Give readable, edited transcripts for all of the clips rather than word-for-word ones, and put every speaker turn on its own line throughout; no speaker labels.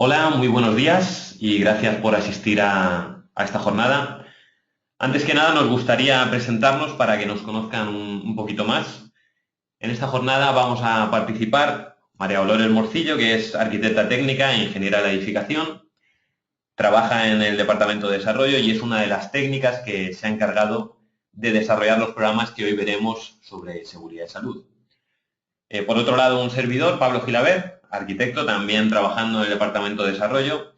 Hola, muy buenos días y gracias por asistir a esta jornada. Antes que nada nos gustaría presentarnos para que nos conozcan un poquito más. En esta jornada vamos a participar María Dolores Morcillo, que es arquitecta técnica e ingeniera de la edificación. Trabaja en el Departamento de Desarrollo y es una de las técnicas que se ha encargado de desarrollar los programas que hoy veremos sobre seguridad y salud. Por otro lado, un servidor, Pablo Gilabert, arquitecto, también trabajando en el Departamento de Desarrollo.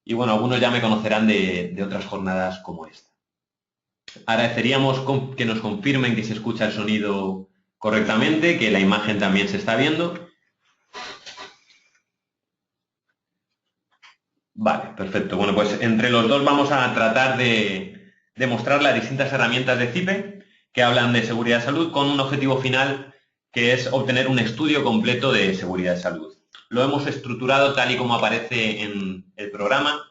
Y bueno, algunos ya me conocerán de otras jornadas como esta. Agradeceríamos que nos confirmen que se escucha el sonido correctamente, que la imagen también se está viendo. Vale, perfecto. Bueno, pues entre los dos vamos a tratar de mostrar las distintas herramientas de CIPE que hablan de seguridad y salud con un objetivo final que es obtener un estudio completo de seguridad y salud. Lo hemos estructurado tal y como aparece en el programa.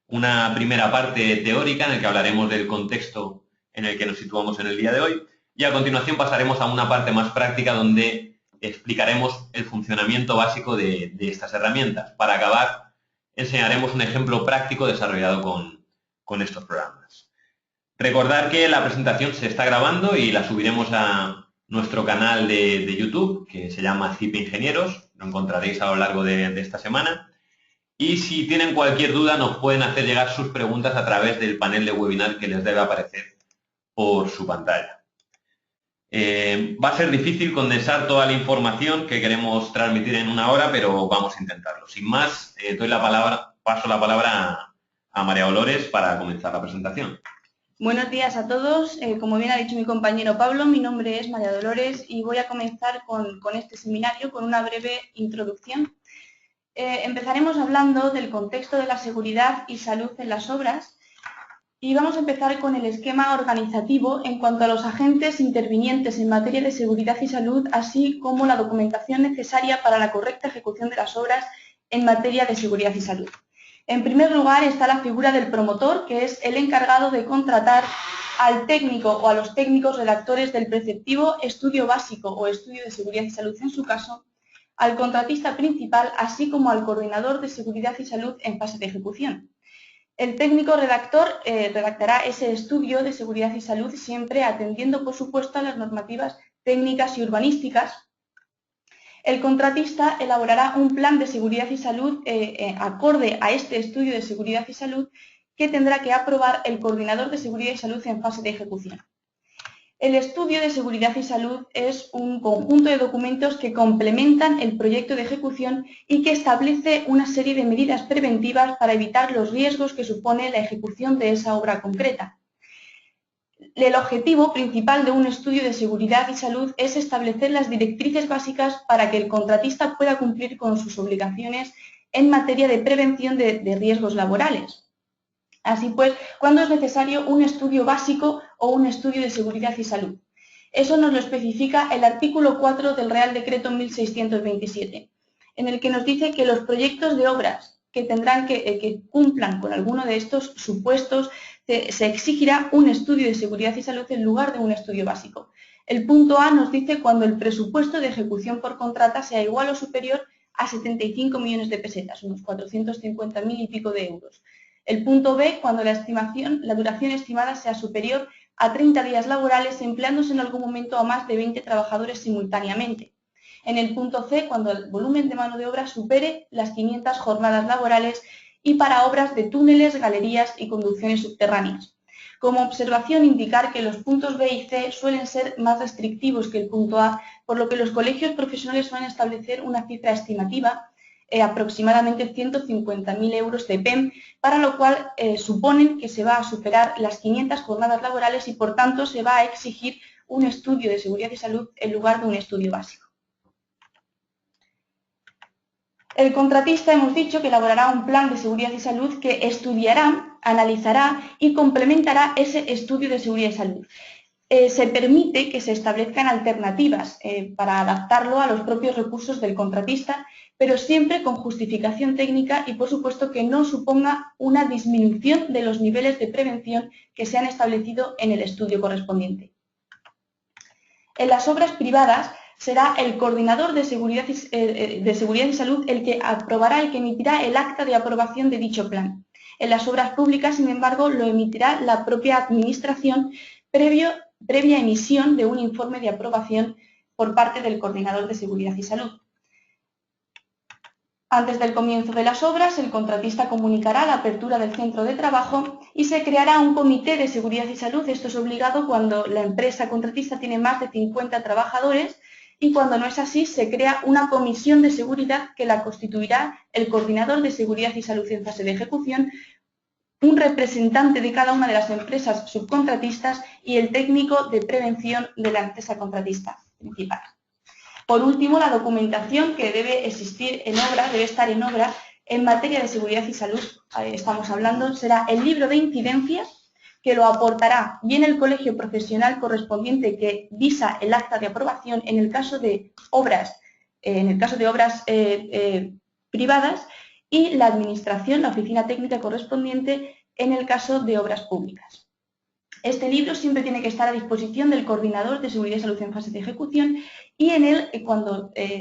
Una primera parte teórica en la que hablaremos del contexto en el que nos situamos en el día de hoy y a continuación pasaremos a una parte más práctica donde explicaremos el funcionamiento básico de estas herramientas. Para acabar, enseñaremos un ejemplo práctico desarrollado con estos programas. Recordar que la presentación se está grabando y la subiremos a nuestro canal de YouTube, que se llama CIPE Ingenieros. Lo encontraréis a lo largo de esta semana. Y si tienen cualquier duda, nos pueden hacer llegar sus preguntas a través del panel de webinar que les debe aparecer por su pantalla. Va a ser difícil condensar toda la información que queremos transmitir en una hora, pero vamos a intentarlo. Sin más, paso la palabra a María Dolores para comenzar la presentación.
Buenos días a todos. Como bien ha dicho mi compañero Pablo, mi nombre es María Dolores y voy a comenzar con este seminario con una breve introducción. Empezaremos hablando del contexto de la seguridad y salud en las obras y vamos a empezar con el esquema organizativo en cuanto a los agentes intervinientes en materia de seguridad y salud, así como la documentación necesaria para la correcta ejecución de las obras en materia de seguridad y salud. En primer lugar está la figura del promotor, que es el encargado de contratar al técnico o a los técnicos redactores del preceptivo estudio básico o estudio de seguridad y salud en su caso, al contratista principal, así como al coordinador de seguridad y salud en fase de ejecución. El técnico redactor redactará ese estudio de seguridad y salud siempre atendiendo, por supuesto, a las normativas técnicas y urbanísticas. El contratista elaborará un plan de seguridad y salud acorde a este estudio de seguridad y salud que tendrá que aprobar el coordinador de seguridad y salud en fase de ejecución. El estudio de seguridad y salud es un conjunto de documentos que complementan el proyecto de ejecución y que establece una serie de medidas preventivas para evitar los riesgos que supone la ejecución de esa obra concreta. El objetivo principal de un estudio de seguridad y salud es establecer las directrices básicas para que el contratista pueda cumplir con sus obligaciones en materia de prevención de riesgos laborales. Así pues, ¿cuándo es necesario un estudio básico o un estudio de seguridad y salud? Eso nos lo especifica el artículo 4 del Real Decreto 1627, en el que nos dice que los proyectos de obras que cumplan con alguno de estos supuestos se exigirá un estudio de seguridad y salud en lugar de un estudio básico. El punto A nos dice cuando el presupuesto de ejecución por contrata sea igual o superior a 75 millones de pesetas, unos 450.000 y pico de euros. El punto B, cuando la duración estimada sea superior a 30 días laborales, empleándose en algún momento a más de 20 trabajadores simultáneamente. En el punto C, cuando el volumen de mano de obra supere las 500 jornadas laborales y para obras de túneles, galerías y conducciones subterráneas. Como observación, indicar que los puntos B y C suelen ser más restrictivos que el punto A, por lo que los colegios profesionales suelen establecer una cifra estimativa aproximadamente 150.000 euros de PEM, para lo cual suponen que se va a superar las 500 jornadas laborales y, por tanto, se va a exigir un estudio de seguridad y salud en lugar de un estudio básico. El contratista, hemos dicho, que elaborará un plan de seguridad y salud que estudiará, analizará y complementará ese estudio de seguridad y salud. Se permite que se establezcan alternativas para adaptarlo a los propios recursos del contratista, pero siempre con justificación técnica y, por supuesto, que no suponga una disminución de los niveles de prevención que se han establecido en el estudio correspondiente. En las obras privadas será el coordinador de seguridad y salud el que aprobará, el que emitirá el acta de aprobación de dicho plan. En las obras públicas, sin embargo, lo emitirá la propia Administración previa emisión de un informe de aprobación por parte del coordinador de seguridad y salud. Antes del comienzo de las obras, el contratista comunicará la apertura del centro de trabajo y se creará un comité de seguridad y salud. Esto es obligado cuando la empresa contratista tiene más de 50 trabajadores y cuando no es así, se crea una comisión de seguridad que la constituirá el coordinador de seguridad y salud en fase de ejecución, un representante de cada una de las empresas subcontratistas y el técnico de prevención de la empresa contratista principal. Por último, la documentación que debe existir en obra, debe estar en obra en materia de seguridad y salud, estamos hablando, será el libro de incidencias que lo aportará bien el colegio profesional correspondiente que visa el acta de aprobación en el caso de obras, privadas y la administración, la oficina técnica correspondiente en el caso de obras públicas. Este libro siempre tiene que estar a disposición del coordinador de seguridad y salud en fase de ejecución y en él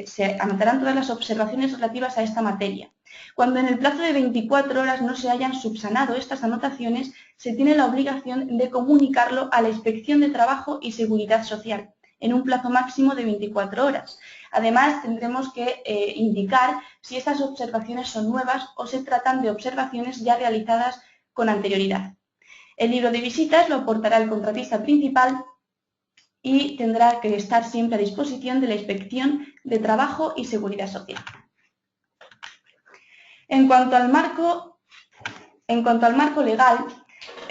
se anotarán todas las observaciones relativas a esta materia. Cuando en el plazo de 24 horas no se hayan subsanado estas anotaciones, se tiene la obligación de comunicarlo a la Inspección de Trabajo y Seguridad Social en un plazo máximo de 24 horas. Además, tendremos que indicar si estas observaciones son nuevas o se tratan de observaciones ya realizadas con anterioridad. El libro de visitas lo aportará el contratista principal y tendrá que estar siempre a disposición de la Inspección de Trabajo y Seguridad Social. En cuanto al marco legal,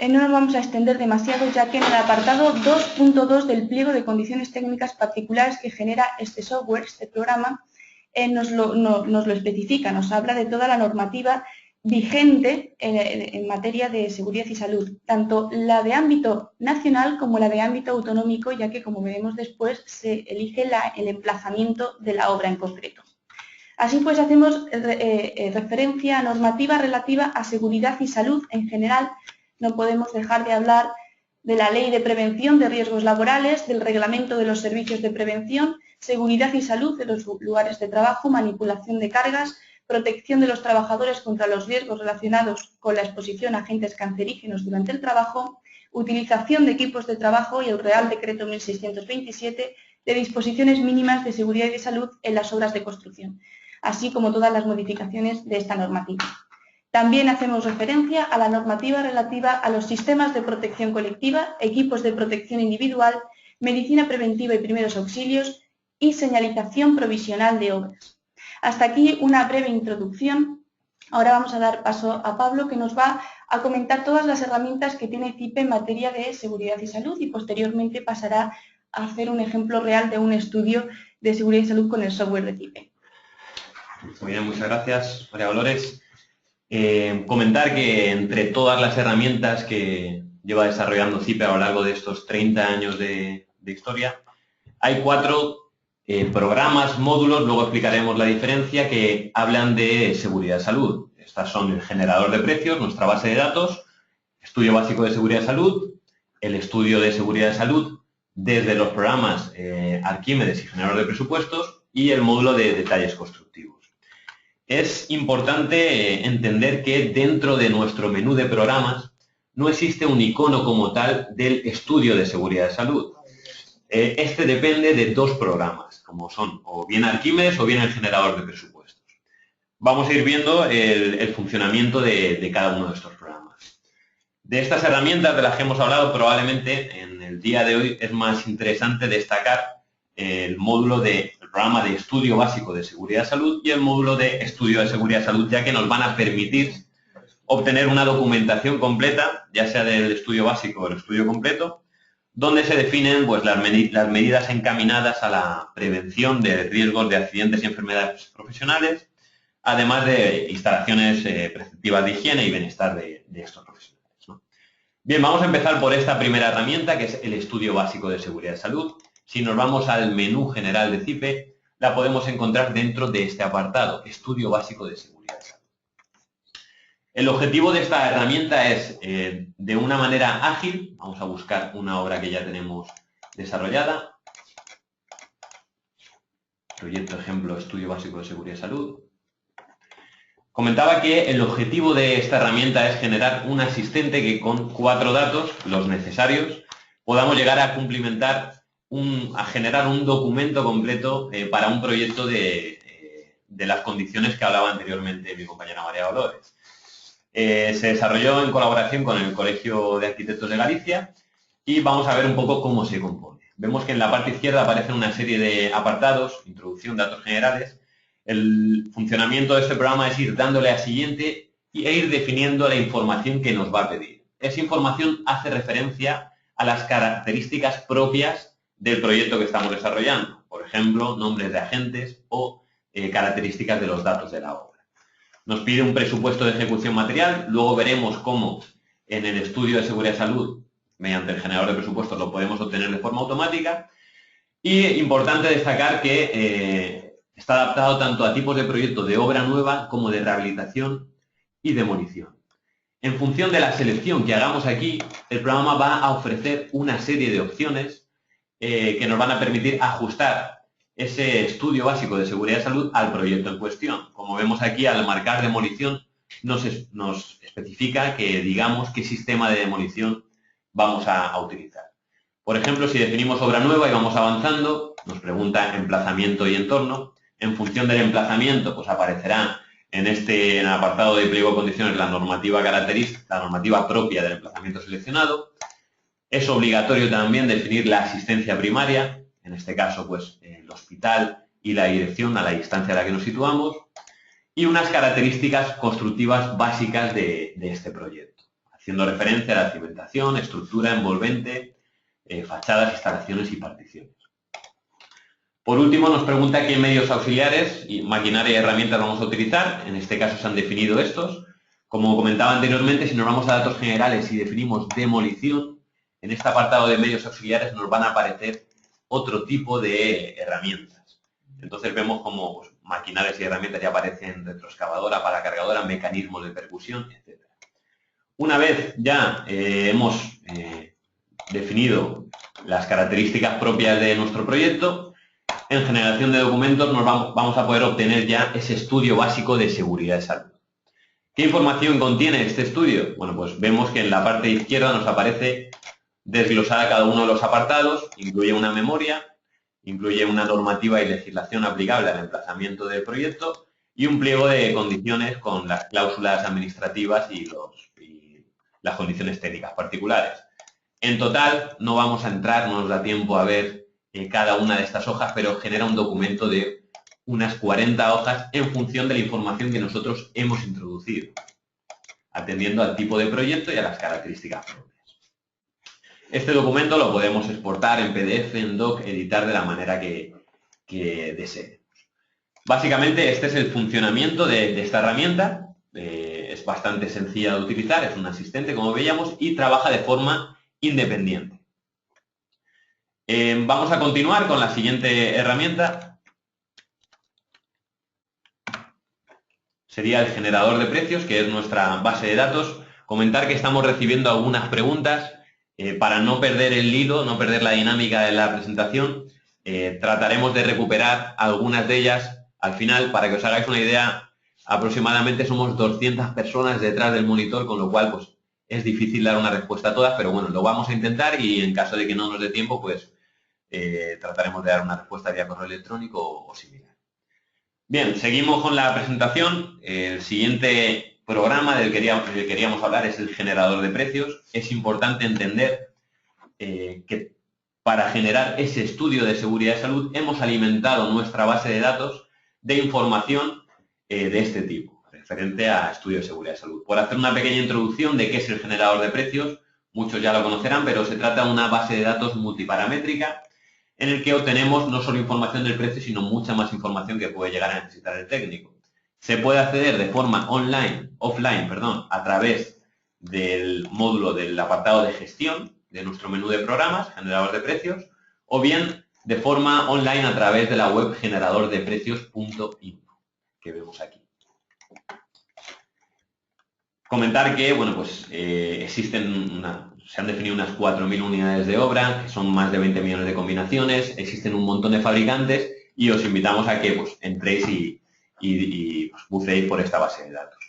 no nos vamos a extender demasiado, ya que en el apartado 2.2 del pliego de condiciones técnicas particulares que genera este software, este programa, nos lo especifica, nos habla de toda la normativa vigente en materia de seguridad y salud, tanto la de ámbito nacional como la de ámbito autonómico, ya que, como veremos después, se elige el emplazamiento de la obra en concreto. Así pues, hacemos referencia a normativa relativa a seguridad y salud en general. No podemos dejar de hablar de la Ley de Prevención de Riesgos Laborales, del Reglamento de los Servicios de Prevención, Seguridad y Salud de los lugares de trabajo, manipulación de cargas, protección de los trabajadores contra los riesgos relacionados con la exposición a agentes cancerígenos durante el trabajo, utilización de equipos de trabajo y el Real Decreto 1627 de disposiciones mínimas de seguridad y salud en las obras de construcción, así como todas las modificaciones de esta normativa. También hacemos referencia a la normativa relativa a los sistemas de protección colectiva, equipos de protección individual, medicina preventiva y primeros auxilios y señalización provisional de obras. Hasta aquí una breve introducción. Ahora vamos a dar paso a Pablo, que nos va a comentar todas las herramientas que tiene CIPE en materia de seguridad y salud y posteriormente pasará a hacer un ejemplo real de un estudio de seguridad y salud con el software de CIPE.
Muy bien, muchas gracias, María Dolores. Comentar que entre todas las herramientas que lleva desarrollando CIPE a lo largo de estos 30 años de historia, hay 4 programas, módulos, luego explicaremos la diferencia, que hablan de seguridad y salud. Estas son el generador de precios, nuestra base de datos, estudio básico de seguridad y salud, el estudio de seguridad y salud desde los programas Arquímedes y generador de presupuestos y el módulo de detalles constructivos. Es importante entender que dentro de nuestro menú de programas no existe un icono como tal del estudio de seguridad y salud. Este depende de 2 programas, como son o bien Arquímedes o bien el generador de presupuestos. Vamos a ir viendo el funcionamiento de cada uno de estos programas. De estas herramientas de las que hemos hablado, probablemente en el día de hoy es más interesante destacar el módulo del programa de estudio básico de seguridad y salud y el módulo de estudio de seguridad y salud, ya que nos van a permitir obtener una documentación completa, ya sea del estudio básico o del estudio completo, donde se definen pues, las medidas encaminadas a la prevención de riesgos de accidentes y enfermedades profesionales, además de instalaciones preceptivas de higiene y bienestar de estos profesionales, ¿no? Bien, vamos a empezar por esta primera herramienta, que es el estudio básico de seguridad y salud. Si nos vamos al menú general de CIPE, la podemos encontrar dentro de este apartado, estudio básico de seguridad y salud. El objetivo de esta herramienta es, de una manera ágil, vamos a buscar una obra que ya tenemos desarrollada. proyecto ejemplo, estudio básico de seguridad y salud. Comentaba que el objetivo de esta herramienta es generar un asistente que con 4 datos, los necesarios, podamos llegar a cumplimentar, a generar un documento completo para un proyecto de las condiciones que hablaba anteriormente mi compañera María Dolores. Se desarrolló en colaboración con el Colegio de Arquitectos de Galicia y vamos a ver un poco cómo se compone. Vemos que en la parte izquierda aparecen una serie de apartados, introducción, datos generales. El funcionamiento de este programa es ir dándole a siguiente e ir definiendo la información que nos va a pedir. Esa información hace referencia a las características propias del proyecto que estamos desarrollando. Por ejemplo, nombres de agentes o características de los datos de la obra. Nos pide un presupuesto de ejecución material, luego veremos cómo en el estudio de seguridad y salud, mediante el generador de presupuestos, lo podemos obtener de forma automática. Y importante destacar que está adaptado tanto a tipos de proyectos de obra nueva como de rehabilitación y demolición. En función de la selección que hagamos aquí, el programa va a ofrecer una serie de opciones que nos van a permitir ajustar ese estudio básico de seguridad y salud al proyecto en cuestión. Como vemos aquí, al marcar demolición, nos especifica que digamos qué sistema de demolición vamos a utilizar. Por ejemplo, si definimos obra nueva y vamos avanzando, nos pregunta emplazamiento y entorno. En función del emplazamiento, pues aparecerá en el apartado de pliego de condiciones la normativa característica, la normativa propia del emplazamiento seleccionado. Es obligatorio también definir la asistencia primaria, en este caso, pues, el hospital y la dirección a la distancia a la que nos situamos, y unas características constructivas básicas de este proyecto, haciendo referencia a la cimentación, estructura, envolvente, fachadas, instalaciones y particiones. Por último, nos pregunta qué medios auxiliares, maquinaria y herramientas vamos a utilizar. En este caso se han definido estos. Como comentaba anteriormente, si nos vamos a datos generales y definimos demolición, en este apartado de medios auxiliares nos van a aparecer otro tipo de herramientas. Entonces vemos como pues, maquinarias y herramientas ya aparecen retroexcavadora, palacargadora, mecanismos de percusión, etc. Una vez ya hemos definido las características propias de nuestro proyecto, en generación de documentos vamos a poder obtener ya ese estudio básico de seguridad y salud. ¿Qué información contiene este estudio? Bueno, pues vemos que en la parte izquierda nos aparece desglosada cada uno de los apartados, incluye una memoria, incluye una normativa y legislación aplicable al emplazamiento del proyecto y un pliego de condiciones con las cláusulas administrativas y las condiciones técnicas particulares. En total, no vamos a entrar, no nos da tiempo a ver cada una de estas hojas, pero genera un documento de unas 40 hojas en función de la información que nosotros hemos introducido, atendiendo al tipo de proyecto y a las características propias. Este documento lo podemos exportar en PDF, en doc, editar de la manera que deseemos. Básicamente, este es el funcionamiento de esta herramienta. Es bastante sencilla de utilizar, es un asistente, como veíamos, y trabaja de forma independiente. Vamos a continuar con la siguiente herramienta. Sería el generador de precios, que es nuestra base de datos. Comentar que estamos recibiendo algunas preguntas. Para no perder el hilo, no perder la dinámica de la presentación, trataremos de recuperar algunas de ellas al final. Para que os hagáis una idea, aproximadamente somos 200 personas detrás del monitor, con lo cual pues, es difícil dar una respuesta a todas, pero bueno, lo vamos a intentar y en caso de que no nos dé tiempo, pues trataremos de dar una respuesta vía correo electrónico o similar. Bien, seguimos con la presentación. El siguiente programa del que queríamos hablar es el generador de precios. Es importante entender que para generar ese estudio de seguridad y salud hemos alimentado nuestra base de datos de información de este tipo, referente a estudio de seguridad y salud. Por hacer una pequeña introducción de qué es el generador de precios, muchos ya lo conocerán, pero se trata de una base de datos multiparamétrica en el que obtenemos no solo información del precio, sino mucha más información que puede llegar a necesitar el técnico. Se puede acceder de forma offline, a través del módulo del apartado de gestión de nuestro menú de programas, generador de precios, o bien de forma online a través de la web generadordeprecios.info, que vemos aquí. Comentar que, bueno, pues se han definido unas 4.000 unidades de obra, que son más de 20 millones de combinaciones, existen un montón de fabricantes y os invitamos a que pues, entréis y pues, buceéis por esta base de datos.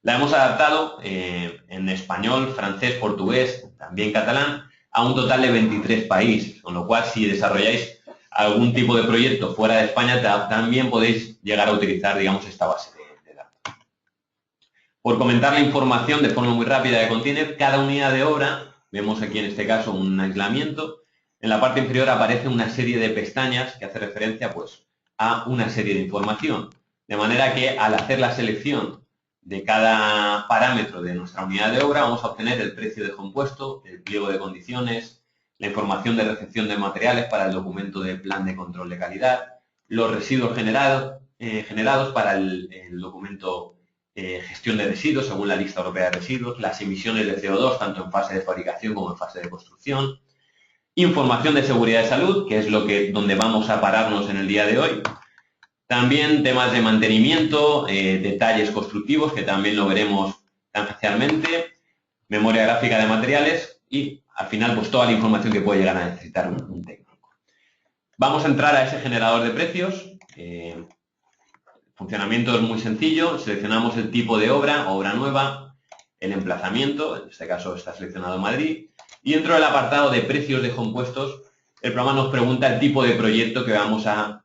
La hemos adaptado en español, francés, portugués, también catalán, a un total de 23 países, con lo cual si desarrolláis algún tipo de proyecto fuera de España, también podéis llegar a utilizar, digamos, esta base de datos. Por comentar la información de forma muy rápida que contiene, cada unidad de obra, vemos aquí en este caso un aislamiento, en la parte inferior aparece una serie de pestañas que hace referencia pues, a una serie de información, de manera que al hacer la selección de cada parámetro de nuestra unidad de obra vamos a obtener el precio de compuesto, el pliego de condiciones, la información de recepción de materiales para el documento de plan de control de calidad, los residuos generados para el documento gestión de residuos según la lista europea de residuos, las emisiones de CO2 tanto en fase de fabricación como en fase de construcción, información de seguridad de salud, que es donde vamos a pararnos en el día de hoy. También temas de mantenimiento, detalles constructivos, que también lo veremos tangencialmente, memoria gráfica de materiales y, al final, pues toda la información que puede llegar a necesitar un técnico. Vamos a entrar a ese generador de precios. El funcionamiento es muy sencillo. Seleccionamos el tipo de obra nueva, el emplazamiento, en este caso está seleccionado Madrid, y dentro del apartado de precios de compuestos, el programa nos pregunta el tipo de proyecto que vamos a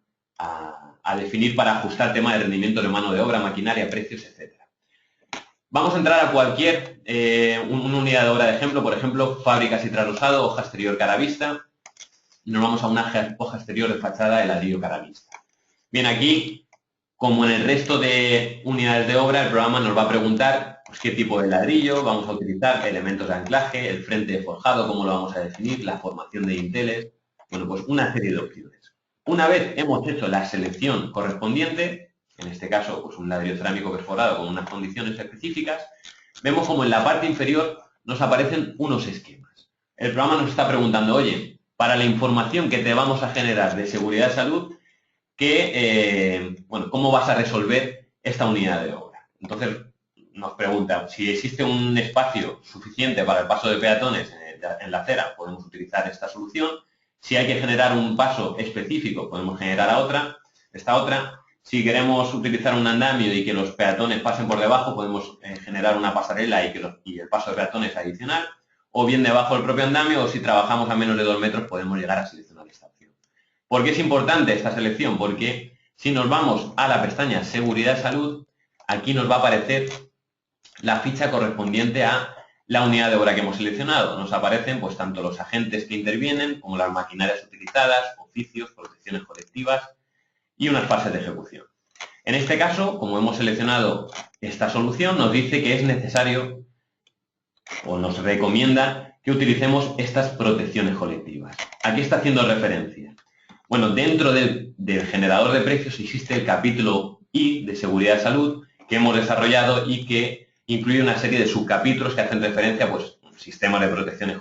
definir para ajustar tema de rendimiento de mano de obra, maquinaria, precios, etc. Vamos a entrar a cualquier una unidad de obra de ejemplo, por ejemplo, fábricas y trasrosado, hoja exterior cara vista, y nos vamos a una hoja exterior de fachada de ladrillo cara vista. Bien, aquí, como en el resto de unidades de obra, el programa nos va a preguntar pues, qué tipo de ladrillo vamos a utilizar, elementos de anclaje, el frente de forjado, cómo lo vamos a definir, la formación de dinteles, bueno, pues una serie de opciones. Una vez hemos hecho la selección correspondiente, en este caso pues un ladrillo cerámico perforado con unas condiciones específicas, vemos como en la parte inferior nos aparecen unos esquemas. El programa nos está preguntando, oye, para la información que te vamos a generar de seguridad de salud, ¿cómo vas a resolver esta unidad de obra? Entonces nos pregunta, si existe un espacio suficiente para el paso de peatones en la acera, podemos utilizar esta solución. Si hay que generar un paso específico, podemos generar esta otra. Si queremos utilizar un andamio y que los peatones pasen por debajo, podemos generar una pasarela y el paso de peatones adicional. O bien debajo del propio andamio, o si trabajamos a menos de 2 metros, podemos llegar a seleccionar esta opción. ¿Por qué es importante esta selección? Porque si nos vamos a la pestaña Seguridad de Salud, aquí nos va a aparecer la ficha correspondiente a la unidad de obra que hemos seleccionado. Nos aparecen pues tanto los agentes que intervienen como las maquinarias utilizadas, oficios, protecciones colectivas y unas fases de ejecución. En este caso, como hemos seleccionado esta solución, nos dice que es necesario o nos recomienda que utilicemos estas protecciones colectivas. ¿A qué está haciendo referencia? Bueno, dentro del generador de precios existe el capítulo I de seguridad de salud que hemos desarrollado y que incluye una serie de subcapítulos que hacen referencia pues sistemas de protección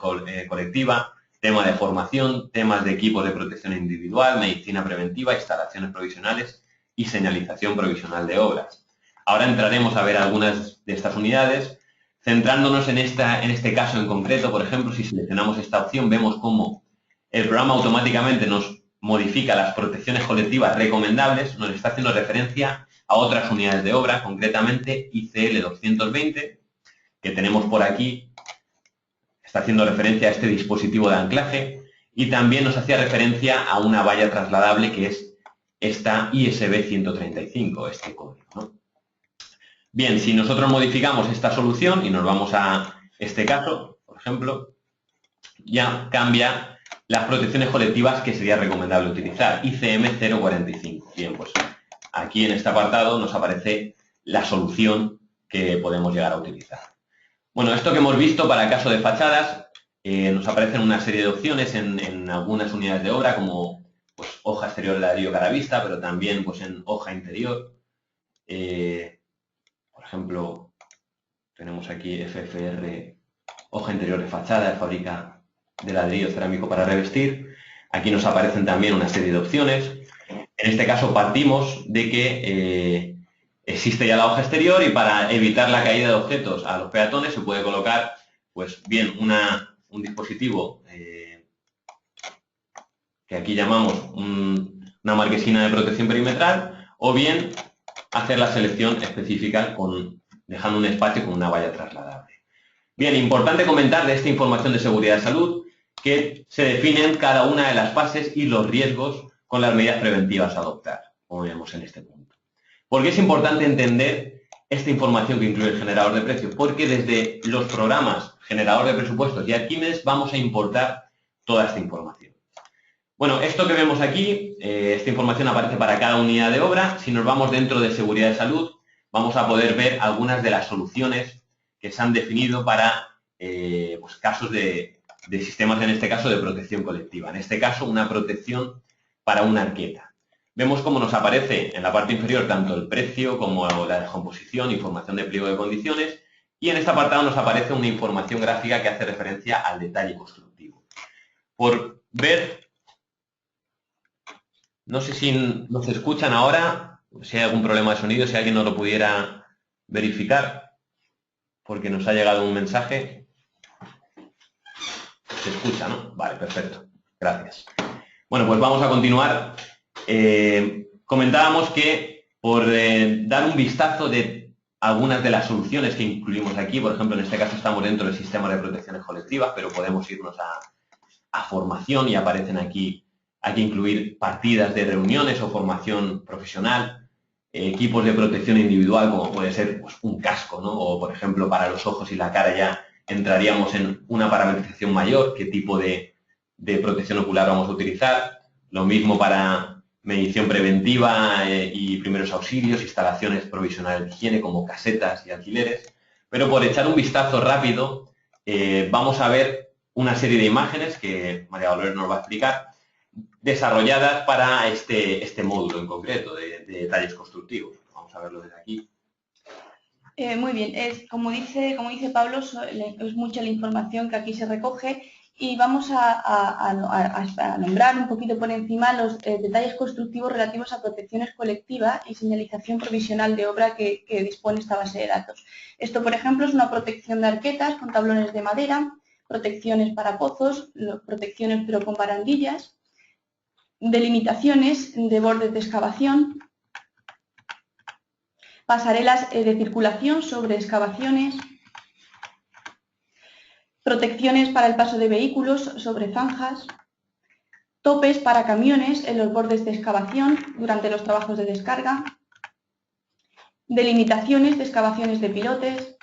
colectiva, tema de formación, temas de equipos de protección individual, medicina preventiva, instalaciones provisionales y señalización provisional de obras. Ahora entraremos a ver algunas de estas unidades, centrándonos en este caso en concreto. Por ejemplo, si seleccionamos esta opción, vemos cómo el programa automáticamente nos modifica las protecciones colectivas recomendables, nos está haciendo referencia a otras unidades de obra, concretamente ICL 220, que tenemos por aquí, está haciendo referencia a este dispositivo de anclaje, y también nos hacía referencia a una valla trasladable que es esta ISB 135, este código, ¿no? Bien, si nosotros modificamos esta solución y nos vamos a este caso, por ejemplo, ya cambia las protecciones colectivas que sería recomendable utilizar, ICM 045. Bien, pues aquí en este apartado nos aparece la solución que podemos llegar a utilizar. Bueno, esto que hemos visto para el caso de fachadas, nos aparecen una serie de opciones en algunas unidades de obra, como pues, hoja exterior de ladrillo cara vista, pero también pues, en hoja interior. Por ejemplo, tenemos aquí FFR, hoja interior de fachada, de fábrica de ladrillo cerámico para revestir. Aquí nos aparecen también una serie de opciones. En este caso partimos de que existe ya la hoja exterior y para evitar la caída de objetos a los peatones se puede colocar, pues bien, un dispositivo que aquí llamamos una marquesina de protección perimetral, o bien hacer la selección específica dejando un espacio con una valla trasladable. Bien, importante comentar de esta información de seguridad de salud que se definen cada una de las fases y los riesgos con las medidas preventivas a adoptar, como vemos en este punto. ¿Por qué es importante entender esta información que incluye el generador de precios? Porque desde los programas generador de presupuestos y Arquímedes vamos a importar toda esta información. Bueno, esto que vemos aquí, esta información aparece para cada unidad de obra. Si nos vamos dentro de seguridad de salud, vamos a poder ver algunas de las soluciones que se han definido para pues, casos de sistemas, en este caso, de protección colectiva. En este caso, una protección para una arqueta. Vemos cómo nos aparece en la parte inferior tanto el precio como la descomposición, información de pliego de condiciones, y en este apartado nos aparece una información gráfica que hace referencia al detalle constructivo. Por ver, no sé si nos escuchan ahora, si hay algún problema de sonido, si alguien nos lo pudiera verificar, porque nos ha llegado un mensaje. Se escucha, ¿no? Vale, perfecto. Gracias. Bueno, pues vamos a continuar. Comentábamos que por dar un vistazo de algunas de las soluciones que incluimos aquí, por ejemplo, en este caso estamos dentro del sistema de protecciones colectivas, pero podemos irnos a formación y aparecen aquí, hay que incluir partidas de reuniones o formación profesional, equipos de protección individual, como puede ser pues, un casco, ¿no? O, por ejemplo, para los ojos y la cara ya entraríamos en una parametrización mayor, qué tipo de protección ocular vamos a utilizar. Lo mismo para medición preventiva y primeros auxilios, instalaciones provisionales de higiene como casetas y alquileres. Pero por echar un vistazo rápido, vamos a ver una serie de imágenes que María Dolores nos va a explicar, desarrolladas para este módulo en concreto de detalles constructivos. Vamos a verlo desde aquí.
Muy bien, como dice Pablo, es mucha la información que aquí se recoge y vamos a nombrar un poquito por encima los detalles constructivos relativos a protecciones colectivas y señalización provisional de obra que dispone esta base de datos. Esto, por ejemplo, es una protección de arquetas con tablones de madera, protecciones para pozos, protecciones pero con barandillas, delimitaciones de bordes de excavación, pasarelas de circulación sobre excavaciones, protecciones para el paso de vehículos sobre zanjas, topes para camiones en los bordes de excavación durante los trabajos de descarga, delimitaciones de excavaciones de pilotes,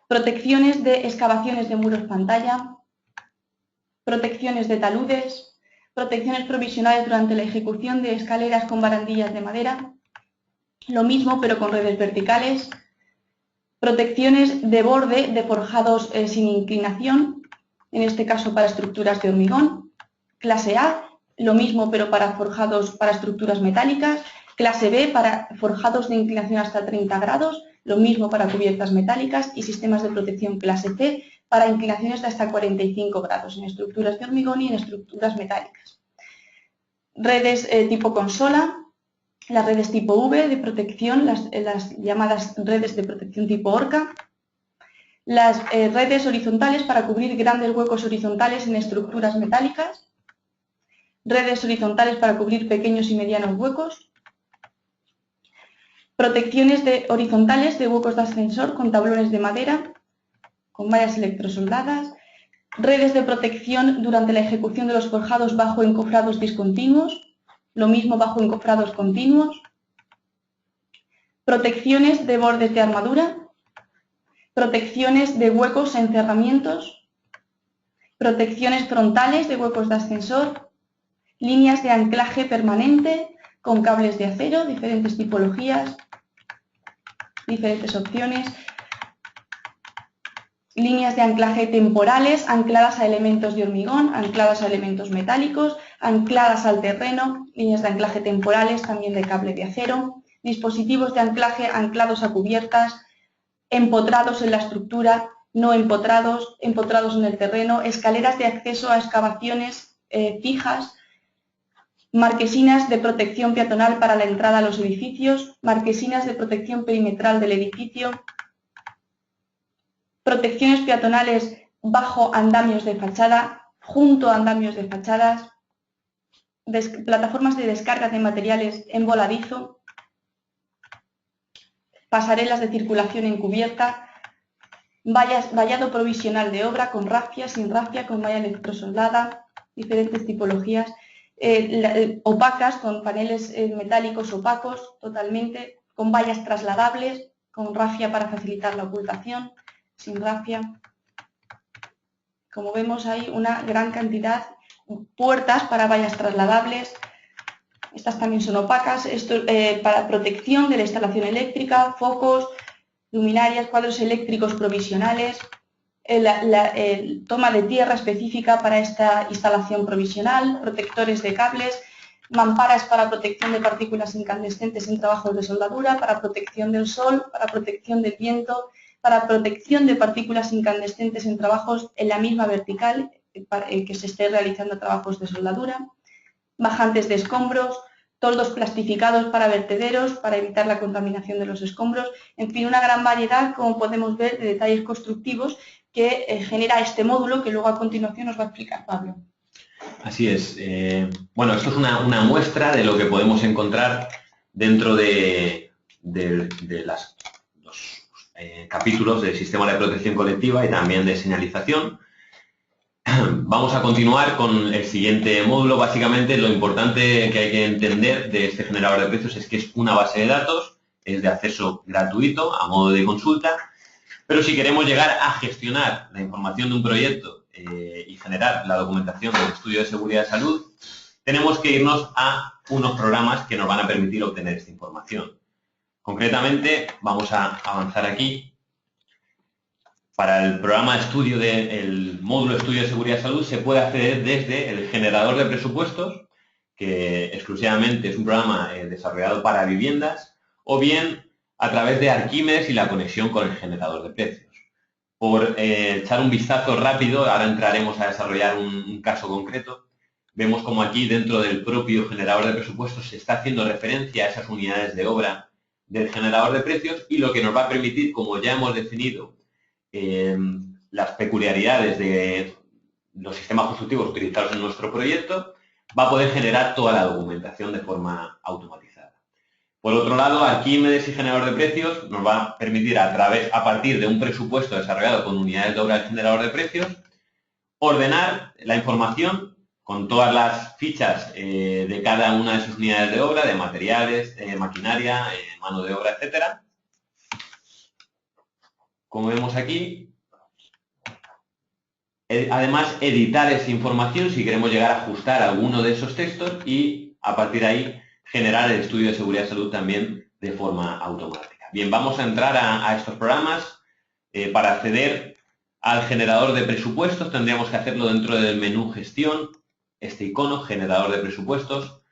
protecciones de excavaciones de muros pantalla, protecciones de taludes, protecciones provisionales durante la ejecución de escaleras con barandillas de madera, lo mismo pero con redes verticales, protecciones de borde de forjados sin inclinación, en este caso para estructuras de hormigón, clase A, lo mismo pero para forjados para estructuras metálicas, clase B para forjados de inclinación hasta 30 grados, lo mismo para cubiertas metálicas y sistemas de protección clase C para inclinaciones de hasta 45 grados en estructuras de hormigón y en estructuras metálicas. Redes tipo consola, las redes tipo V de protección, las llamadas redes de protección tipo horca, las redes horizontales para cubrir grandes huecos horizontales en estructuras metálicas, redes horizontales para cubrir pequeños y medianos huecos, protecciones horizontales de huecos de ascensor con tablones de madera, con vallas electrosoldadas, redes de protección durante la ejecución de los forjados bajo encofrados discontinuos, lo mismo bajo encofrados continuos, protecciones de bordes de armadura, protecciones de huecos e encerramientos, protecciones frontales de huecos de ascensor, líneas de anclaje permanente con cables de acero, diferentes tipologías, diferentes opciones, líneas de anclaje temporales ancladas a elementos de hormigón, ancladas a elementos metálicos, ancladas al terreno, líneas de anclaje temporales también de cable de acero, dispositivos de anclaje anclados a cubiertas, empotrados en la estructura, no empotrados, empotrados en el terreno, escaleras de acceso a excavaciones fijas, marquesinas de protección peatonal para la entrada a los edificios, marquesinas de protección perimetral del edificio, protecciones peatonales bajo andamios de fachada, junto a andamios de fachadas, plataformas de descarga de materiales en voladizo, pasarelas de circulación encubierta, vallado provisional de obra con rafia, sin rafia, con malla electrosoldada, diferentes tipologías, opacas, con paneles metálicos opacos totalmente, con vallas trasladables, con rafia para facilitar la ocultación, sin rafia. Como vemos hay una gran cantidad, puertas para vallas trasladables, estas también son opacas, esto para protección de la instalación eléctrica, focos, luminarias, cuadros eléctricos provisionales, toma de tierra específica para esta instalación provisional, protectores de cables, mamparas para protección de partículas incandescentes en trabajos de soldadura, para protección del sol, para protección del viento, para protección de partículas incandescentes en trabajos en la misma vertical que se esté realizando trabajos de soldadura, bajantes de escombros, toldos plastificados para vertederos, para evitar la contaminación de los escombros, en fin, una gran variedad, como podemos ver, de detalles constructivos que genera este módulo que luego a continuación nos va a explicar Pablo.
Así es. Bueno, esto es una muestra de lo que podemos encontrar dentro de los capítulos del sistema de protección colectiva y también de señalización. Vamos a continuar con el siguiente módulo. Básicamente, lo importante que hay que entender de este generador de precios es que es una base de datos, es de acceso gratuito, a modo de consulta, pero si queremos llegar a gestionar la información de un proyecto y generar la documentación del estudio de seguridad de salud, tenemos que irnos a unos programas que nos van a permitir obtener esta información. Concretamente, vamos a avanzar aquí. Para el programa de estudio del módulo de estudio de seguridad de salud se puede acceder desde el generador de presupuestos, que exclusivamente es un programa desarrollado para viviendas, o bien a través de Arquímedes y la conexión con el generador de precios. Por echar un vistazo rápido, ahora entraremos a desarrollar un caso concreto. Vemos como aquí dentro del propio generador de presupuestos se está haciendo referencia a esas unidades de obra del generador de precios y lo que nos va a permitir, como ya hemos definido, las peculiaridades de los sistemas constructivos utilizados en nuestro proyecto, va a poder generar toda la documentación de forma automatizada. Por otro lado, Arquímedes y generador de precios nos va a permitir, a partir de un presupuesto desarrollado con unidades de obra del generador de precios, ordenar la información con todas las fichas de cada una de sus unidades de obra, de materiales, maquinaria, mano de obra, etcétera. Como vemos aquí, además editar esa información si queremos llegar a ajustar alguno de esos textos y a partir de ahí generar el estudio de seguridad de salud también de forma automática. Bien, vamos a entrar a estos programas. Para acceder al generador de presupuestos tendríamos que hacerlo dentro del menú gestión, este icono, generador de presupuestos.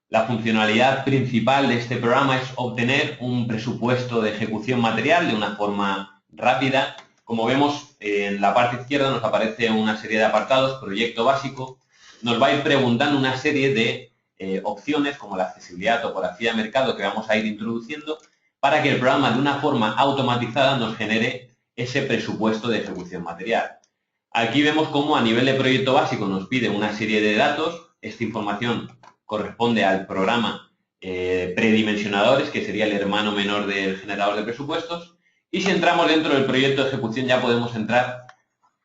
La funcionalidad principal de este programa es obtener un presupuesto de ejecución material de una forma rápida. Como vemos, en la parte izquierda nos aparece una serie de apartados, proyecto básico. Nos va a ir preguntando una serie de opciones como la accesibilidad, topografía de mercado que vamos a ir introduciendo para que el programa de una forma automatizada nos genere ese presupuesto de ejecución material. Aquí vemos cómo a nivel de proyecto básico nos pide una serie de datos. Esta información corresponde al programa predimensionadores, que sería el hermano menor del generador de presupuestos. Y si entramos dentro del proyecto de ejecución ya podemos entrar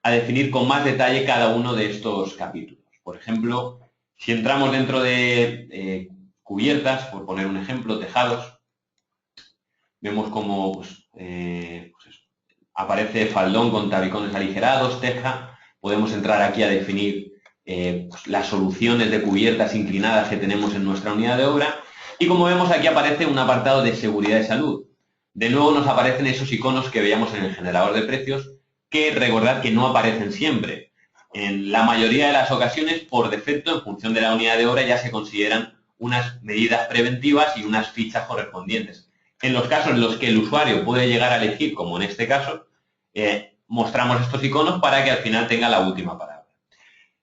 a definir con más detalle cada uno de estos capítulos. Por ejemplo, si entramos dentro de cubiertas, por poner un ejemplo, tejados, vemos cómo aparece faldón con tabicones aligerados, teja. Podemos entrar aquí a definir las soluciones de cubiertas inclinadas que tenemos en nuestra unidad de obra. Y como vemos aquí aparece un apartado de seguridad de salud. De nuevo nos aparecen esos iconos que veíamos en el generador de precios, que recordad que no aparecen siempre. En la mayoría de las ocasiones, por defecto, en función de la unidad de obra, ya se consideran unas medidas preventivas y unas fichas correspondientes. En los casos en los que el usuario puede llegar a elegir, como en este caso, mostramos estos iconos para que al final tenga la última palabra.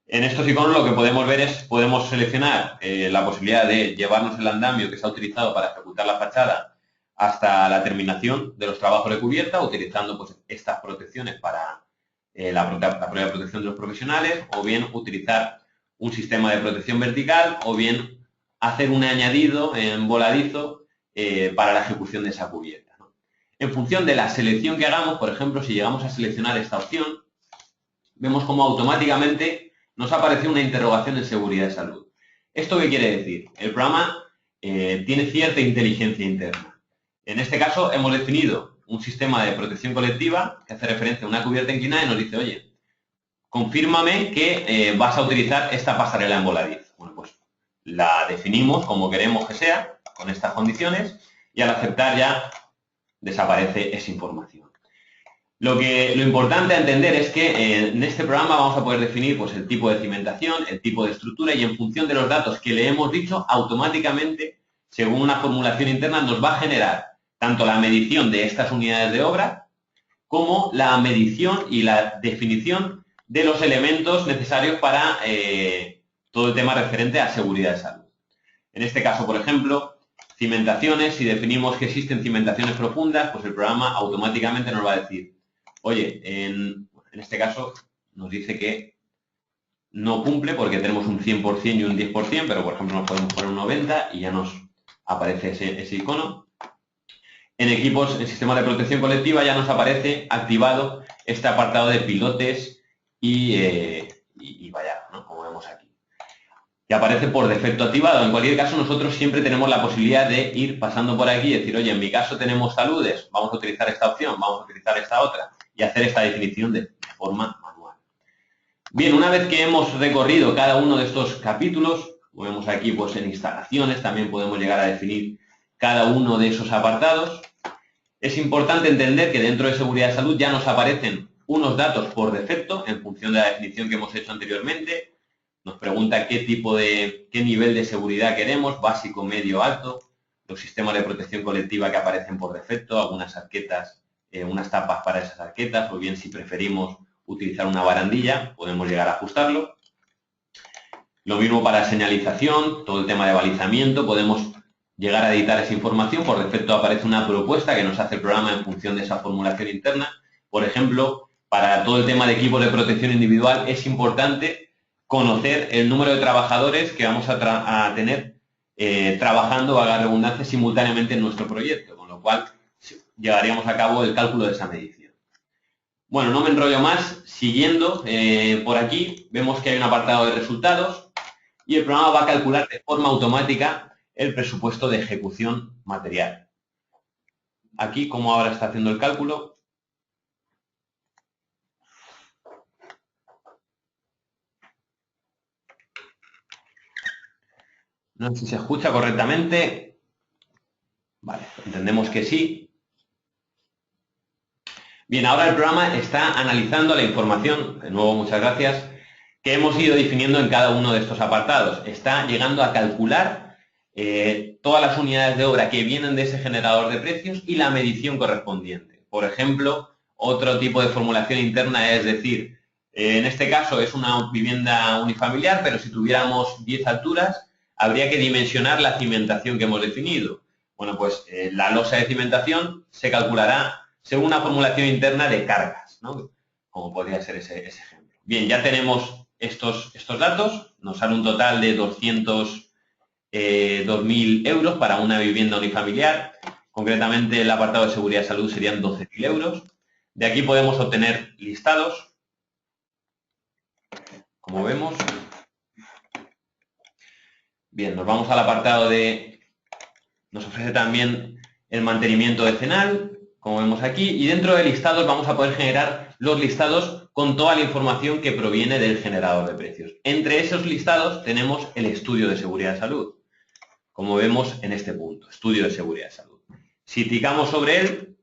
En estos iconos lo que podemos ver es, podemos seleccionar la posibilidad de llevarnos el andamio que se ha utilizado para ejecutar la fachada hasta la terminación de los trabajos de cubierta, utilizando pues, estas protecciones para la propia protección de los profesionales, o bien utilizar un sistema de protección vertical o bien hacer un añadido en voladizo para la ejecución de esa cubierta, ¿no? En función de la selección que hagamos, por ejemplo, si llegamos a seleccionar esta opción, vemos cómo automáticamente nos aparece una interrogación en seguridad de salud. ¿Esto qué quiere decir? El programa tiene cierta inteligencia interna. En este caso hemos definido un sistema de protección colectiva que hace referencia a una cubierta inclinada y nos dice, oye, confírmame que vas a utilizar esta pasarela en voladizo. Bueno, pues la definimos como queremos que sea, con estas condiciones, y al aceptar ya desaparece esa información. Lo importante a entender es que en este programa vamos a poder definir pues, el tipo de cimentación, el tipo de estructura, y en función de los datos que le hemos dicho, automáticamente, según una formulación interna, nos va a generar tanto la medición de estas unidades de obra como la medición y la definición de los elementos necesarios para todo el tema referente a seguridad de salud. En este caso, por ejemplo, cimentaciones, si definimos que existen cimentaciones profundas, pues el programa automáticamente nos va a decir, oye, en este caso nos dice que no cumple porque tenemos un 100% y un 10%, pero por ejemplo nos podemos poner un 90% y ya nos aparece ese icono. En equipos, en sistemas de protección colectiva ya nos aparece activado este apartado de pilotes y vallado, ¿no? Como vemos aquí. Y aparece por defecto activado. En cualquier caso, nosotros siempre tenemos la posibilidad de ir pasando por aquí y decir, oye, en mi caso tenemos saludes, vamos a utilizar esta opción, vamos a utilizar esta otra, y hacer esta definición de forma manual. Bien, una vez que hemos recorrido cada uno de estos capítulos, como vemos aquí, pues en instalaciones también podemos llegar a definir cada uno de esos apartados. Es importante entender que dentro de seguridad de salud ya nos aparecen unos datos por defecto en función de la definición que hemos hecho anteriormente. Nos pregunta qué nivel de seguridad queremos, básico, medio, alto, los sistemas de protección colectiva que aparecen por defecto, algunas arquetas, unas tapas para esas arquetas, o bien si preferimos utilizar una barandilla, podemos llegar a ajustarlo. Lo mismo para señalización, todo el tema de balizamiento, podemos llegar a editar esa información. Por defecto aparece una propuesta que nos hace el programa en función de esa formulación interna. Por ejemplo, para todo el tema de equipos de protección individual es importante conocer el número de trabajadores que vamos a tener trabajando, valga la redundancia, simultáneamente en nuestro proyecto, con lo cual llevaríamos a cabo el cálculo de esa medición. Bueno, no me enrollo más. Siguiendo por aquí, vemos que hay un apartado de resultados y el programa va a calcular de forma automática el presupuesto de ejecución material. Aquí, como ahora está haciendo el cálculo, no sé si se escucha correctamente. Vale, entendemos que sí. Bien, ahora el programa está analizando la información, de nuevo muchas gracias, que hemos ido definiendo en cada uno de estos apartados. Está llegando a calcular todas las unidades de obra que vienen de ese generador de precios y la medición correspondiente. Por ejemplo, otro tipo de formulación interna es decir, en este caso es una vivienda unifamiliar, pero si tuviéramos 10 alturas, habría que dimensionar la cimentación que hemos definido. Bueno, pues la losa de cimentación se calculará según una formulación interna de cargas, ¿no? Como podría ser ese ejemplo. Bien, ya tenemos estos datos, nos sale un total de 2.000 euros para una vivienda unifamiliar. Concretamente, el apartado de seguridad y salud serían 12.000 euros. De aquí podemos obtener listados, como vemos. Bien, nos vamos al apartado de... Nos ofrece también el mantenimiento decenal, como vemos aquí, y dentro de listados vamos a poder generar los listados con toda la información que proviene del generador de precios. Entre esos listados tenemos el estudio de seguridad de salud, como vemos en este punto, estudio de seguridad de salud. Si clicamos sobre él,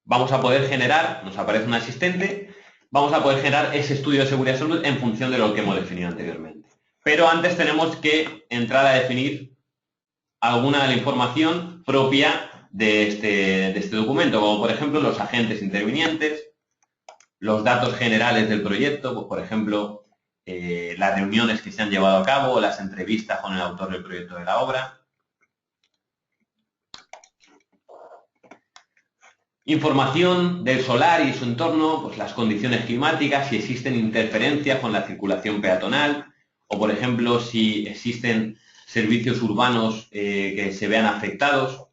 vamos a poder generar, nos aparece un asistente, vamos a poder generar ese estudio de seguridad de salud en función de lo que hemos definido anteriormente. Pero antes tenemos que entrar a definir alguna de la información propia de este documento, como por ejemplo los agentes intervinientes, los datos generales del proyecto, pues, por ejemplo, las reuniones que se han llevado a cabo, las entrevistas con el autor del proyecto de la obra. Información del solar y su entorno, pues las condiciones climáticas, si existen interferencias con la circulación peatonal o por ejemplo si existen servicios urbanos que se vean afectados,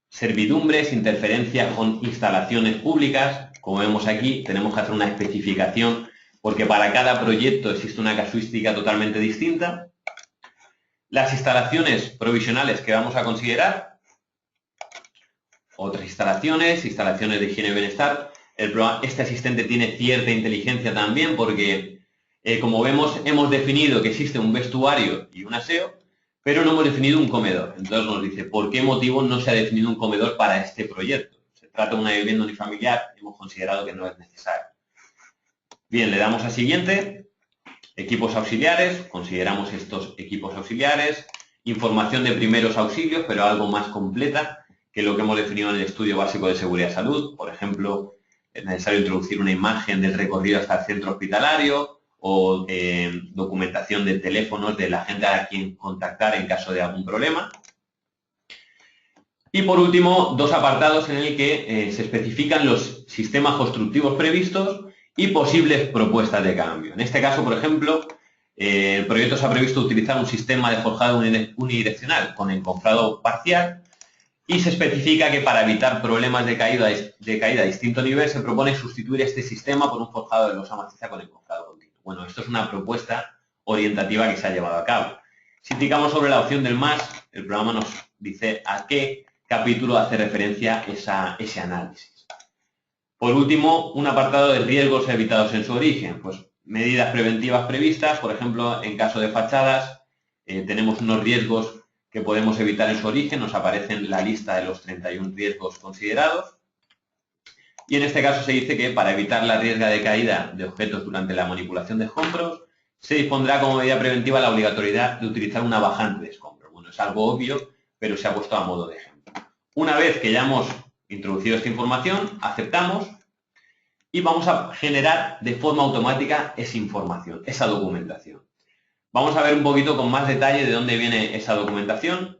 servidumbres, interferencias con instalaciones públicas. Como vemos aquí, tenemos que hacer una especificación porque para cada proyecto existe una casuística totalmente distinta. Las instalaciones provisionales que vamos a considerar, otras instalaciones de higiene y bienestar. Este asistente tiene cierta inteligencia también porque, como vemos, hemos definido que existe un vestuario y un aseo, pero no hemos definido un comedor. Entonces nos dice, ¿por qué motivo no se ha definido un comedor para este proyecto? Se trata de una vivienda unifamiliar, hemos considerado que no es necesario. Bien, le damos a siguiente. Equipos auxiliares, consideramos estos equipos auxiliares. Información de primeros auxilios, pero algo más completa que lo que hemos definido en el estudio básico de seguridad y salud. Por ejemplo, es necesario introducir una imagen del recorrido hasta el centro hospitalario o documentación de teléfonos de la gente a quien contactar en caso de algún problema. Y por último, dos apartados en el que se especifican los sistemas constructivos previstos y posibles propuestas de cambio. En este caso, por ejemplo, el proyecto se ha previsto utilizar un sistema de forjado unidireccional con encofrado parcial y se especifica que para evitar problemas de caída a distinto nivel se propone sustituir este sistema por un forjado de losa maciza con encofrado continuo. Bueno, esto es una propuesta orientativa que se ha llevado a cabo. Si clicamos sobre la opción del más, el programa nos dice a qué capítulo hace referencia ese análisis. Por último, un apartado de riesgos evitados en su origen. Pues medidas preventivas previstas, por ejemplo, en caso de fachadas, tenemos unos riesgos que podemos evitar en su origen, nos aparece en la lista de los 31 riesgos considerados. Y en este caso se dice que para evitar la riesgo de caída de objetos durante la manipulación de escombros, se dispondrá como medida preventiva la obligatoriedad de utilizar una bajante de escombros. Bueno, es algo obvio, pero se ha puesto a modo de ejemplo. Una vez que ya hemos introducido esta información, aceptamos y vamos a generar de forma automática esa información, esa documentación. Vamos a ver un poquito con más detalle de dónde viene esa documentación.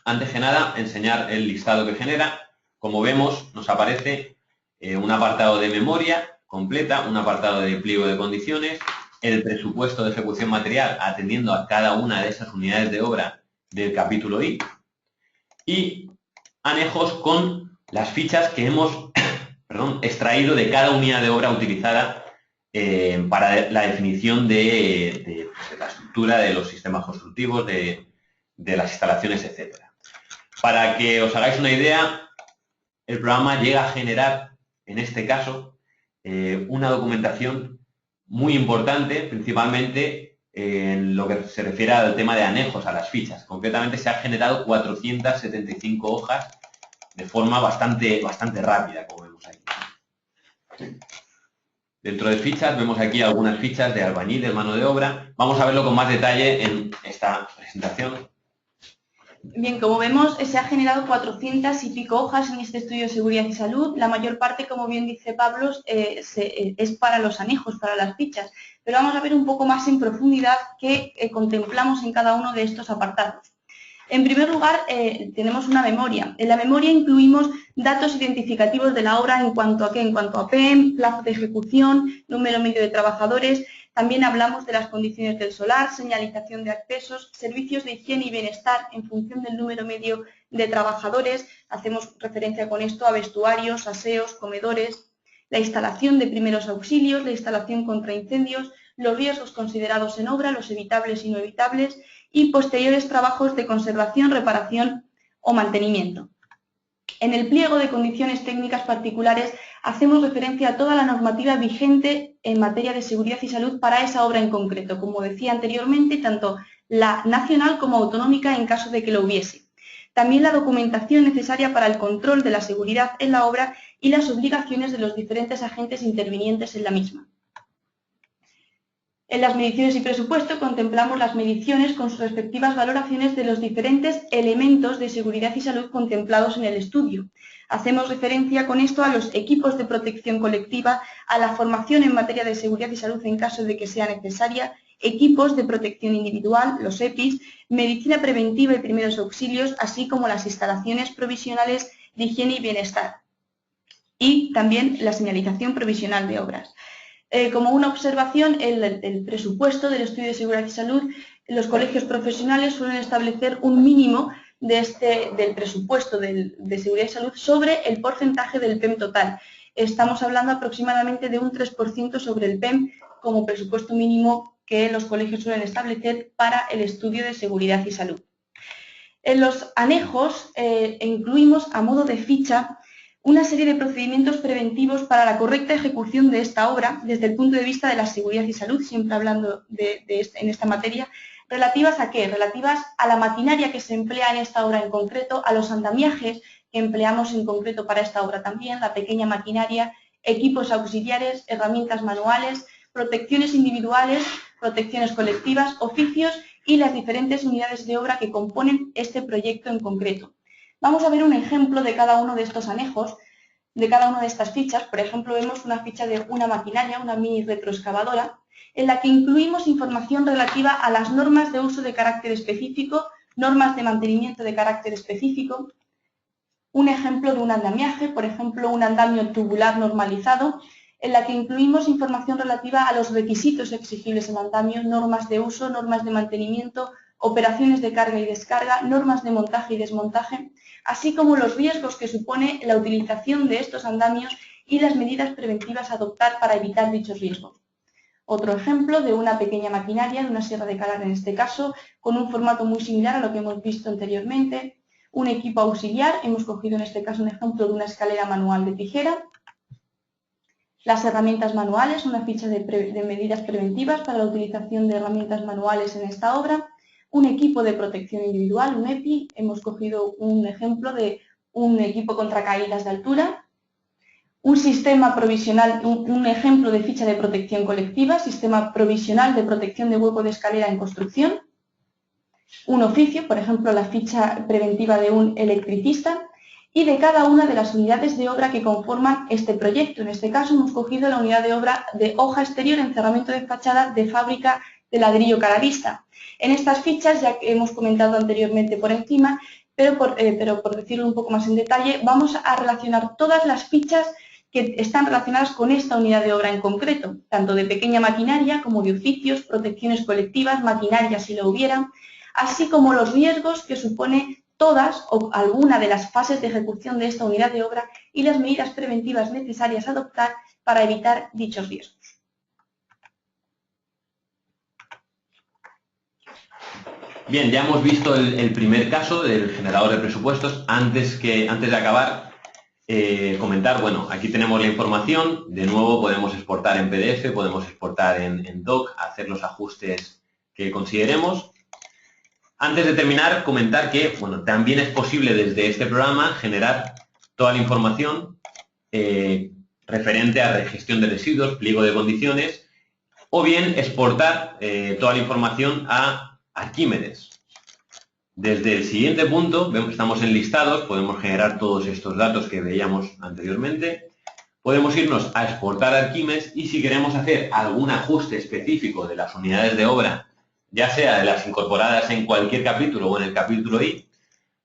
Antes que nada, enseñar el listado que genera. Como vemos, nos aparece un apartado de memoria completa, un apartado de pliego de condiciones, el presupuesto de ejecución material atendiendo a cada una de esas unidades de obra del capítulo I y anejos con las fichas que hemos extraído de cada unidad de obra utilizada para la definición de la estructura de los sistemas constructivos, de las instalaciones, etc. Para que os hagáis una idea, el programa llega a generar, en este caso, una documentación muy importante, principalmente en lo que se refiere al tema de anejos a las fichas. Concretamente se han generado 475 hojas de forma bastante rápida, como vemos aquí. Dentro de fichas, vemos aquí algunas fichas de albañiles, mano de obra. Vamos a verlo con más detalle en esta presentación.
Bien, como vemos, se ha generado 400 y pico hojas en este estudio de seguridad y salud. La mayor parte, como bien dice Pablo, es para los anejos, para las fichas. Pero vamos a ver un poco más en profundidad qué contemplamos en cada uno de estos apartados. En primer lugar, tenemos una memoria. En la memoria incluimos datos identificativos de la obra en cuanto a qué, en cuanto a PEM, plazo de ejecución, número medio de trabajadores. También hablamos de las condiciones del solar, señalización de accesos, servicios de higiene y bienestar en función del número medio de trabajadores. Hacemos referencia con esto a vestuarios, aseos, comedores, la instalación de primeros auxilios, la instalación contra incendios, los riesgos considerados en obra, los evitables y no evitables, y posteriores trabajos de conservación, reparación o mantenimiento. En el pliego de condiciones técnicas particulares hacemos referencia a toda la normativa vigente en materia de seguridad y salud para esa obra en concreto, como decía anteriormente, tanto la nacional como autonómica en caso de que lo hubiese. También la documentación necesaria para el control de la seguridad en la obra y las obligaciones de los diferentes agentes intervinientes en la misma. En las mediciones y presupuesto contemplamos las mediciones con sus respectivas valoraciones de los diferentes elementos de seguridad y salud contemplados en el estudio. Hacemos referencia con esto a los equipos de protección colectiva, a la formación en materia de seguridad y salud en caso de que sea necesaria, equipos de protección individual, los EPIs, medicina preventiva y primeros auxilios, así como las instalaciones provisionales de higiene y bienestar. Y también la señalización provisional de obras. Como una observación, el presupuesto del estudio de seguridad y salud, los colegios profesionales suelen establecer un mínimo del presupuesto de seguridad y salud sobre el porcentaje del PEM total. Estamos hablando aproximadamente de un 3% sobre el PEM como presupuesto mínimo que los colegios suelen establecer para el estudio de seguridad y salud. En los anejos incluimos a modo de ficha una serie de procedimientos preventivos para la correcta ejecución de esta obra desde el punto de vista de la seguridad y salud, siempre hablando en esta materia. ¿Relativas a qué? Relativas a la maquinaria que se emplea en esta obra en concreto, a los andamiajes que empleamos en concreto para esta obra también, la pequeña maquinaria, equipos auxiliares, herramientas manuales, protecciones individuales, protecciones colectivas, oficios y las diferentes unidades de obra que componen este proyecto en concreto. Vamos a ver un ejemplo de cada uno de estos anejos, de cada una de estas fichas. Por ejemplo, vemos una ficha de una maquinaria, una mini retroexcavadora, en la que incluimos información relativa a las normas de uso de carácter específico, normas de mantenimiento de carácter específico, un ejemplo de un andamiaje, por ejemplo, un andamio tubular normalizado, en la que incluimos información relativa a los requisitos exigibles en andamio, normas de uso, normas de mantenimiento, operaciones de carga y descarga, normas de montaje y desmontaje, así como los riesgos que supone la utilización de estos andamios y las medidas preventivas a adoptar para evitar dichos riesgos. Otro ejemplo de una pequeña maquinaria, de una sierra de calar en este caso, con un formato muy similar a lo que hemos visto anteriormente. Un equipo auxiliar, hemos cogido en este caso un ejemplo de una escalera manual de tijera. Las herramientas manuales, una ficha de medidas preventivas para la utilización de herramientas manuales en esta obra. Un equipo de protección individual, un EPI, hemos cogido un ejemplo de un equipo contra caídas de altura. Un sistema provisional, un ejemplo de ficha de protección colectiva, sistema provisional de protección de hueco de escalera en construcción. Un oficio, por ejemplo, la ficha preventiva de un electricista, y de cada una de las unidades de obra que conforman este proyecto. En este caso hemos cogido la unidad de obra de hoja exterior, encerramiento de fachada de fábrica de ladrillo calavista. En estas fichas, ya que hemos comentado anteriormente por encima, pero por decirlo un poco más en detalle, vamos a relacionar todas las fichas que están relacionadas con esta unidad de obra en concreto, tanto de pequeña maquinaria como de oficios, protecciones colectivas, maquinaria si lo hubiera, así como los riesgos que supone todas o alguna de las fases de ejecución de esta unidad de obra y las medidas preventivas necesarias a adoptar para evitar dichos riesgos.
Bien, ya hemos visto el primer caso del generador de presupuestos. Antes de acabar, comentar, bueno, aquí tenemos la información. De nuevo podemos exportar en PDF, podemos exportar en doc, hacer los ajustes que consideremos. Antes de terminar, comentar que, bueno, también es posible desde este programa generar toda la información referente a la gestión de residuos, pliego de condiciones, o bien exportar toda la información a Arquímedes. Desde el siguiente punto, estamos en listados, podemos generar todos estos datos que veíamos anteriormente. Podemos irnos a exportar Arquímedes y si queremos hacer algún ajuste específico de las unidades de obra, ya sea de las incorporadas en cualquier capítulo o en el capítulo I,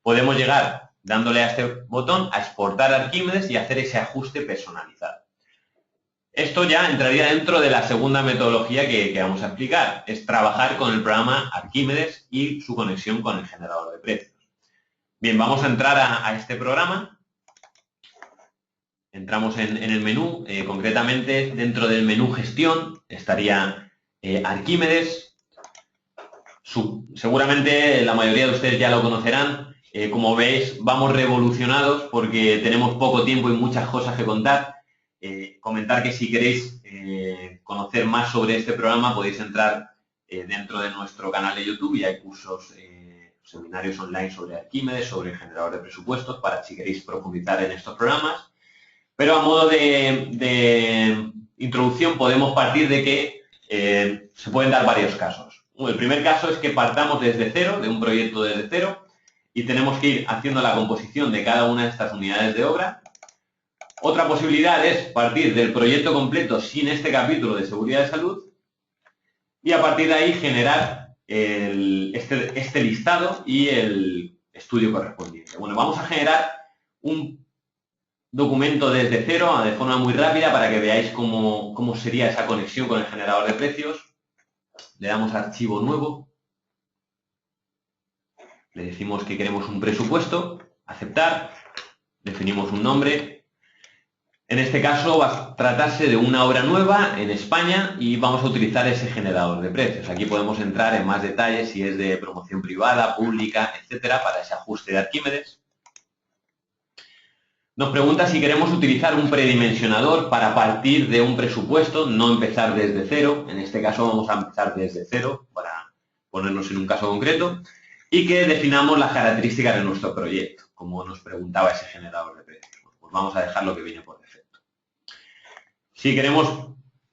podemos llegar dándole a este botón a exportar Arquímedes y hacer ese ajuste personalizado. Esto ya entraría dentro de la segunda metodología que vamos a explicar, es trabajar con el programa Arquímedes y su conexión con el generador de precios. Bien, vamos a entrar a este programa. Entramos en el menú, concretamente dentro del menú gestión estaría Arquímedes. Seguramente la mayoría de ustedes ya lo conocerán. Como veis, vamos revolucionados porque tenemos poco tiempo y muchas cosas que contar. Comentar que si queréis conocer más sobre este programa podéis entrar dentro de nuestro canal de YouTube y hay cursos, seminarios online sobre Arquímedes, sobre el generador de presupuestos, para si queréis profundizar en estos programas. Pero a modo de introducción podemos partir de que se pueden dar varios casos. El primer caso es que partamos desde cero, de un proyecto desde cero, y tenemos que ir haciendo la composición de cada una de estas unidades de obra. Otra posibilidad es partir del proyecto completo sin este capítulo de seguridad de salud y a partir de ahí generar este listado y el estudio correspondiente. Bueno, vamos a generar un documento desde cero, de forma muy rápida, para que veáis cómo sería esa conexión con el generador de precios. Le damos a archivo nuevo. Le decimos que queremos un presupuesto, aceptar, definimos un nombre. En este caso va a tratarse de una obra nueva en España y vamos a utilizar ese generador de precios. Aquí podemos entrar en más detalles si es de promoción privada, pública, etcétera, para ese ajuste de Arquímedes. Nos pregunta si queremos utilizar un predimensionador para partir de un presupuesto, no empezar desde cero. En este caso vamos a empezar desde cero para ponernos en un caso concreto y que definamos las características de nuestro proyecto, como nos preguntaba ese generador de precios. Pues vamos a dejar lo que viene por defecto. Si queremos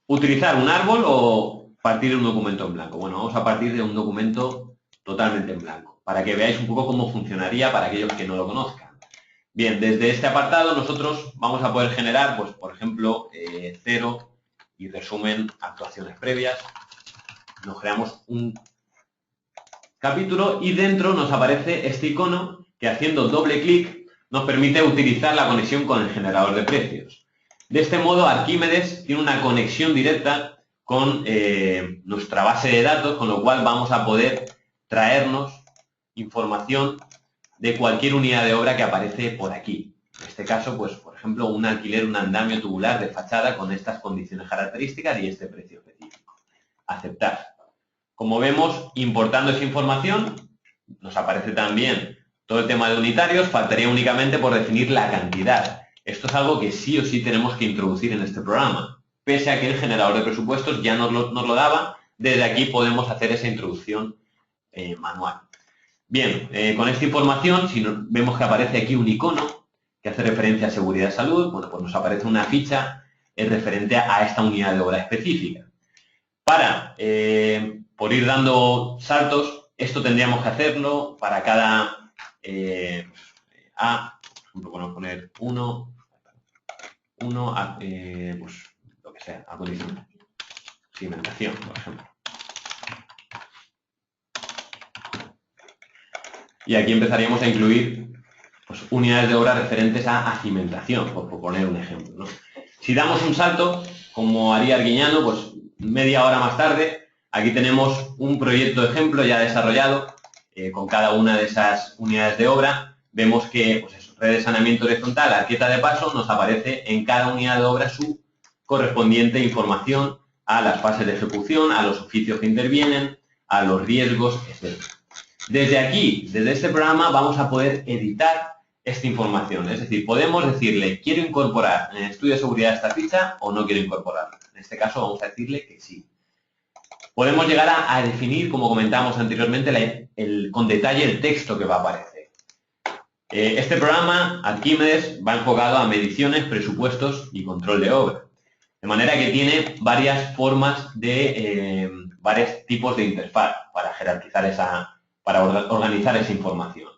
utilizar un árbol o partir de un documento en blanco. Bueno, vamos a partir de un documento totalmente en blanco, para que veáis un poco cómo funcionaría para aquellos que no lo conozcan. Bien, desde este apartado nosotros vamos a poder generar, pues, por ejemplo, cero y resumen actuaciones previas. Nos creamos un capítulo y dentro nos aparece este icono que haciendo doble clic nos permite utilizar la conexión con el generador de precios. De este modo, Arquímedes tiene una conexión directa con nuestra base de datos, con lo cual vamos a poder traernos información de cualquier unidad de obra que aparece por aquí. En este caso, pues, por ejemplo, un alquiler, un andamio tubular de fachada con estas condiciones características y este precio específico. Aceptar. Como vemos, importando esa información, nos aparece también todo el tema de unitarios, faltaría únicamente por definir la cantidad. Esto es algo que sí o sí tenemos que introducir en este programa. Pese a que el generador de presupuestos ya nos lo daba, desde aquí podemos hacer esa introducción manual. Bien, con esta información, si vemos que aparece aquí un icono que hace referencia a seguridad y salud, bueno, pues nos aparece una ficha referente a esta unidad de obra específica. Para, por ir dando saltos, esto tendríamos que hacerlo para cada A, por ejemplo, podemos poner 1, pues lo que sea, acondicionamiento, cimentación, por ejemplo. Y aquí empezaríamos a incluir, pues, unidades de obra referentes a cimentación, por poner un ejemplo, ¿no? Si damos un salto, como haría Arguiñano, pues media hora más tarde, aquí tenemos un proyecto de ejemplo ya desarrollado con cada una de esas unidades de obra. Vemos que, pues eso, red de saneamiento horizontal, arqueta de paso, nos aparece en cada unidad de obra su correspondiente información a las fases de ejecución, a los oficios que intervienen, a los riesgos, etc. Desde aquí, desde este programa, vamos a poder editar esta información. Es decir, podemos decirle, quiero incorporar en el estudio de seguridad esta ficha o no quiero incorporarla. En este caso vamos a decirle que sí. Podemos llegar a definir, como comentábamos anteriormente, con detalle el texto que va a aparecer. Este programa, Arquímedes, va enfocado a mediciones, presupuestos y control de obra. De manera que tiene varias formas de, varios tipos de interfaz para jerarquizar para organizar esa información.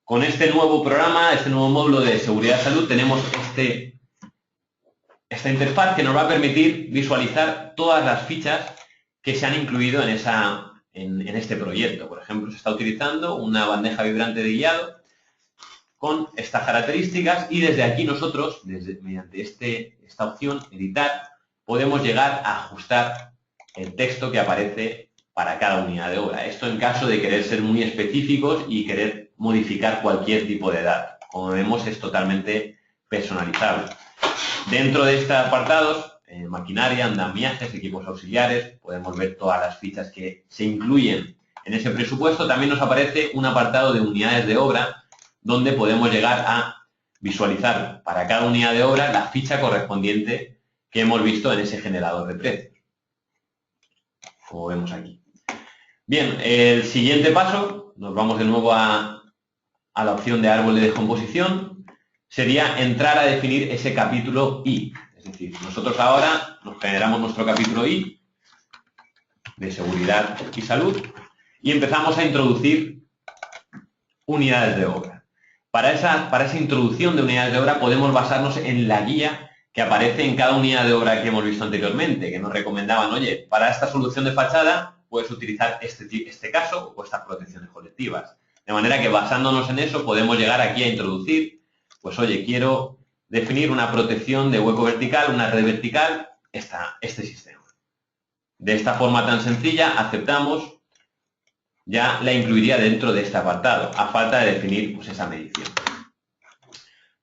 Con este nuevo programa, este nuevo módulo de seguridad y salud, tenemos esta interfaz que nos va a permitir visualizar todas las fichas que se han incluido en este proyecto. Por ejemplo, se está utilizando una bandeja vibrante de guiado con estas características y desde aquí nosotros, mediante esta opción, editar, podemos llegar a ajustar el texto que aparece para cada unidad de obra. Esto en caso de querer ser muy específicos y querer modificar cualquier tipo de dato. Como vemos, es totalmente personalizable. Dentro de estos apartados, maquinaria, andamiajes, equipos auxiliares, podemos ver todas las fichas que se incluyen en ese presupuesto. También nos aparece un apartado de unidades de obra, donde podemos llegar a visualizar para cada unidad de obra la ficha correspondiente que hemos visto en ese generador de precios, como vemos aquí. Bien, el siguiente paso, nos vamos de nuevo a la opción de árbol de descomposición, sería entrar a definir ese capítulo I. Es decir, nosotros ahora nos generamos nuestro capítulo I de seguridad y salud y empezamos a introducir unidades de obra. Para esa introducción de unidades de obra podemos basarnos en la guía que aparece en cada unidad de obra que hemos visto anteriormente, que nos recomendaban, oye, para esta solución de fachada puedes utilizar este caso o estas protecciones colectivas. De manera que basándonos en eso podemos llegar aquí a introducir, pues oye, quiero definir una protección de hueco vertical, una red vertical, este sistema. De esta forma tan sencilla, aceptamos, ya la incluiría dentro de este apartado, a falta de definir pues, esa medición.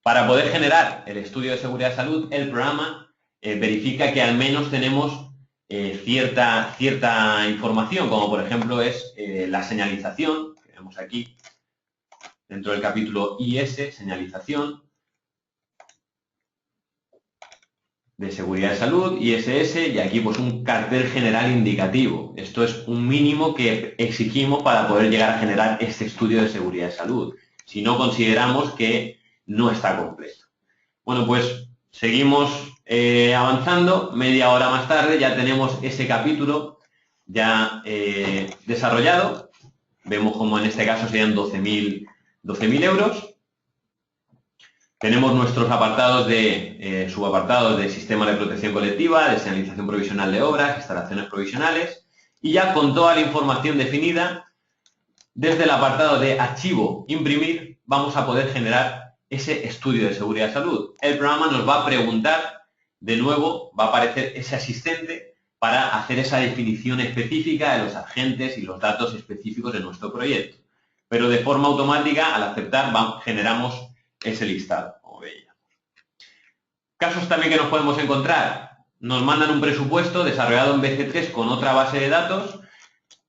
Para poder generar el estudio de seguridad de salud, el programa verifica que al menos tenemos cierta información, como por ejemplo es la señalización, que vemos aquí, dentro del capítulo IS, señalización de seguridad de salud, ISS, y aquí pues un cartel general indicativo. Esto es un mínimo que exigimos para poder llegar a generar este estudio de seguridad de salud. Si no, consideramos que no está completo. Bueno, pues seguimos avanzando. Media hora más tarde ya tenemos ese capítulo ya desarrollado. Vemos como en este caso serían 12.000 euros. Tenemos nuestros apartados subapartados de sistema de protección colectiva, de señalización provisional de obras, instalaciones provisionales, y ya con toda la información definida, desde el apartado de archivo, imprimir, vamos a poder generar ese estudio de seguridad de salud. El programa nos va a preguntar, de nuevo, va a aparecer ese asistente para hacer esa definición específica de los agentes y los datos específicos de nuestro proyecto. Pero de forma automática, al aceptar, generamos ese listado, como veíamos. Casos también que nos podemos encontrar. Nos mandan un presupuesto desarrollado en BC3 con otra base de datos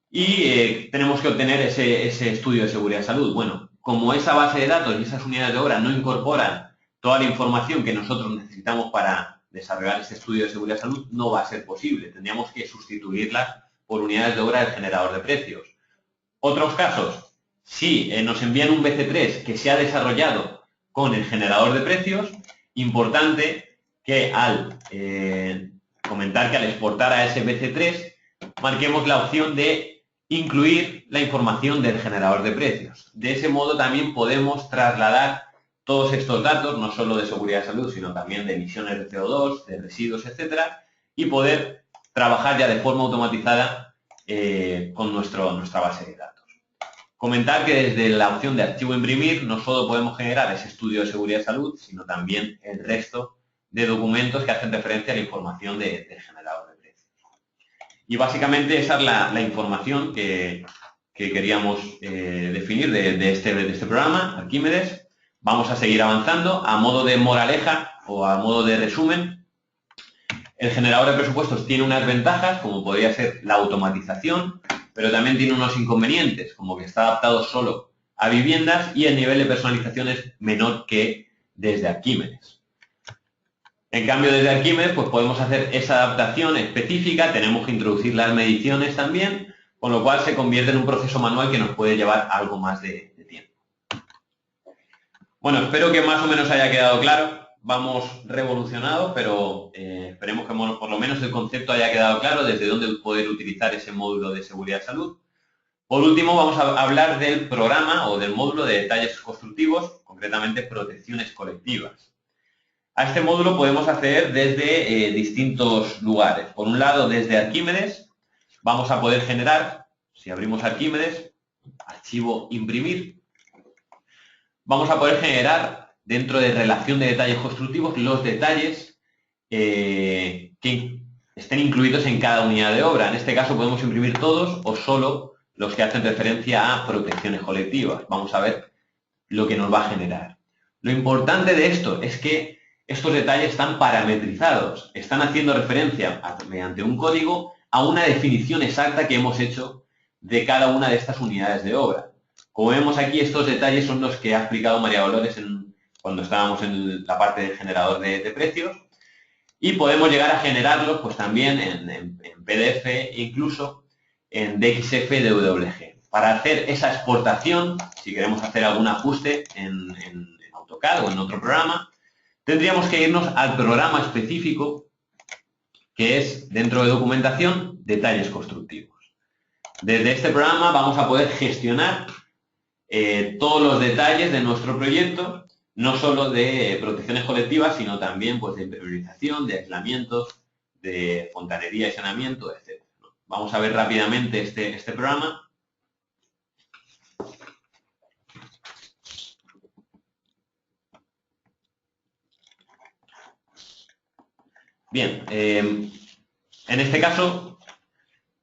y tenemos que obtener ese estudio de seguridad de salud. Bueno, como esa base de datos y esas unidades de obra no incorporan toda la información que nosotros necesitamos para desarrollar este estudio de seguridad de salud, no va a ser posible. Tendríamos que sustituirlas por unidades de obra del generador de precios. Otros casos, si nos envían un BC3 que se ha desarrollado con el generador de precios, importante que al comentar que al exportar a ese BC3 marquemos la opción de incluir la información del generador de precios. De ese modo también podemos trasladar todos estos datos, no solo de seguridad de salud, sino también de emisiones de CO2, de residuos, etcétera, y poder trabajar ya de forma automatizada con nuestra base de datos. Comentar que desde la opción de archivo imprimir no solo podemos generar ese estudio de seguridad de salud, sino también el resto de documentos que hacen referencia a la información del generador de precios. Y básicamente esa es la información que queríamos definir de este programa, Arquímedes. Vamos a seguir avanzando. A modo de moraleja o a modo de resumen, el generador de presupuestos tiene unas ventajas, como podría ser la automatización, pero también tiene unos inconvenientes, como que está adaptado solo a viviendas y el nivel de personalización es menor que desde Arquímedes. En cambio, desde Arquímedes pues podemos hacer esa adaptación específica, tenemos que introducir las mediciones también, con lo cual se convierte en un proceso manual que nos puede llevar algo más de tiempo. Bueno, espero que más o menos haya quedado claro. Vamos revolucionados, pero esperemos que por lo menos el concepto haya quedado claro desde dónde poder utilizar ese módulo de seguridad de salud. Por último, vamos a hablar del programa o del módulo de detalles constructivos, concretamente protecciones colectivas. A este módulo podemos acceder desde distintos lugares. Por un lado, desde Arquímedes, vamos a poder generar, si abrimos Arquímedes, archivo imprimir, vamos a poder generar dentro de relación de detalles constructivos los detalles que estén incluidos en cada unidad de obra. En este caso podemos imprimir todos o solo los que hacen referencia a protecciones colectivas. Vamos a ver lo que nos va a generar. Lo importante de esto es que estos detalles están parametrizados, están haciendo referencia mediante un código a una definición exacta que hemos hecho de cada una de estas unidades de obra. Como vemos aquí, estos detalles son los que ha explicado María Dolores cuando estábamos en la parte del generador de precios, y podemos llegar a generarlos pues también en PDF e incluso en DXF DWG. Para hacer esa exportación, si queremos hacer algún ajuste en AutoCAD o en otro programa, tendríamos que irnos al programa específico que es, dentro de documentación, detalles constructivos. Desde este programa vamos a poder gestionar todos los detalles de nuestro proyecto, no solo de protecciones colectivas, sino también pues, de impermeabilización, de aislamientos, de fontanería y saneamiento, etc. Vamos a ver rápidamente este programa. Bien, en este caso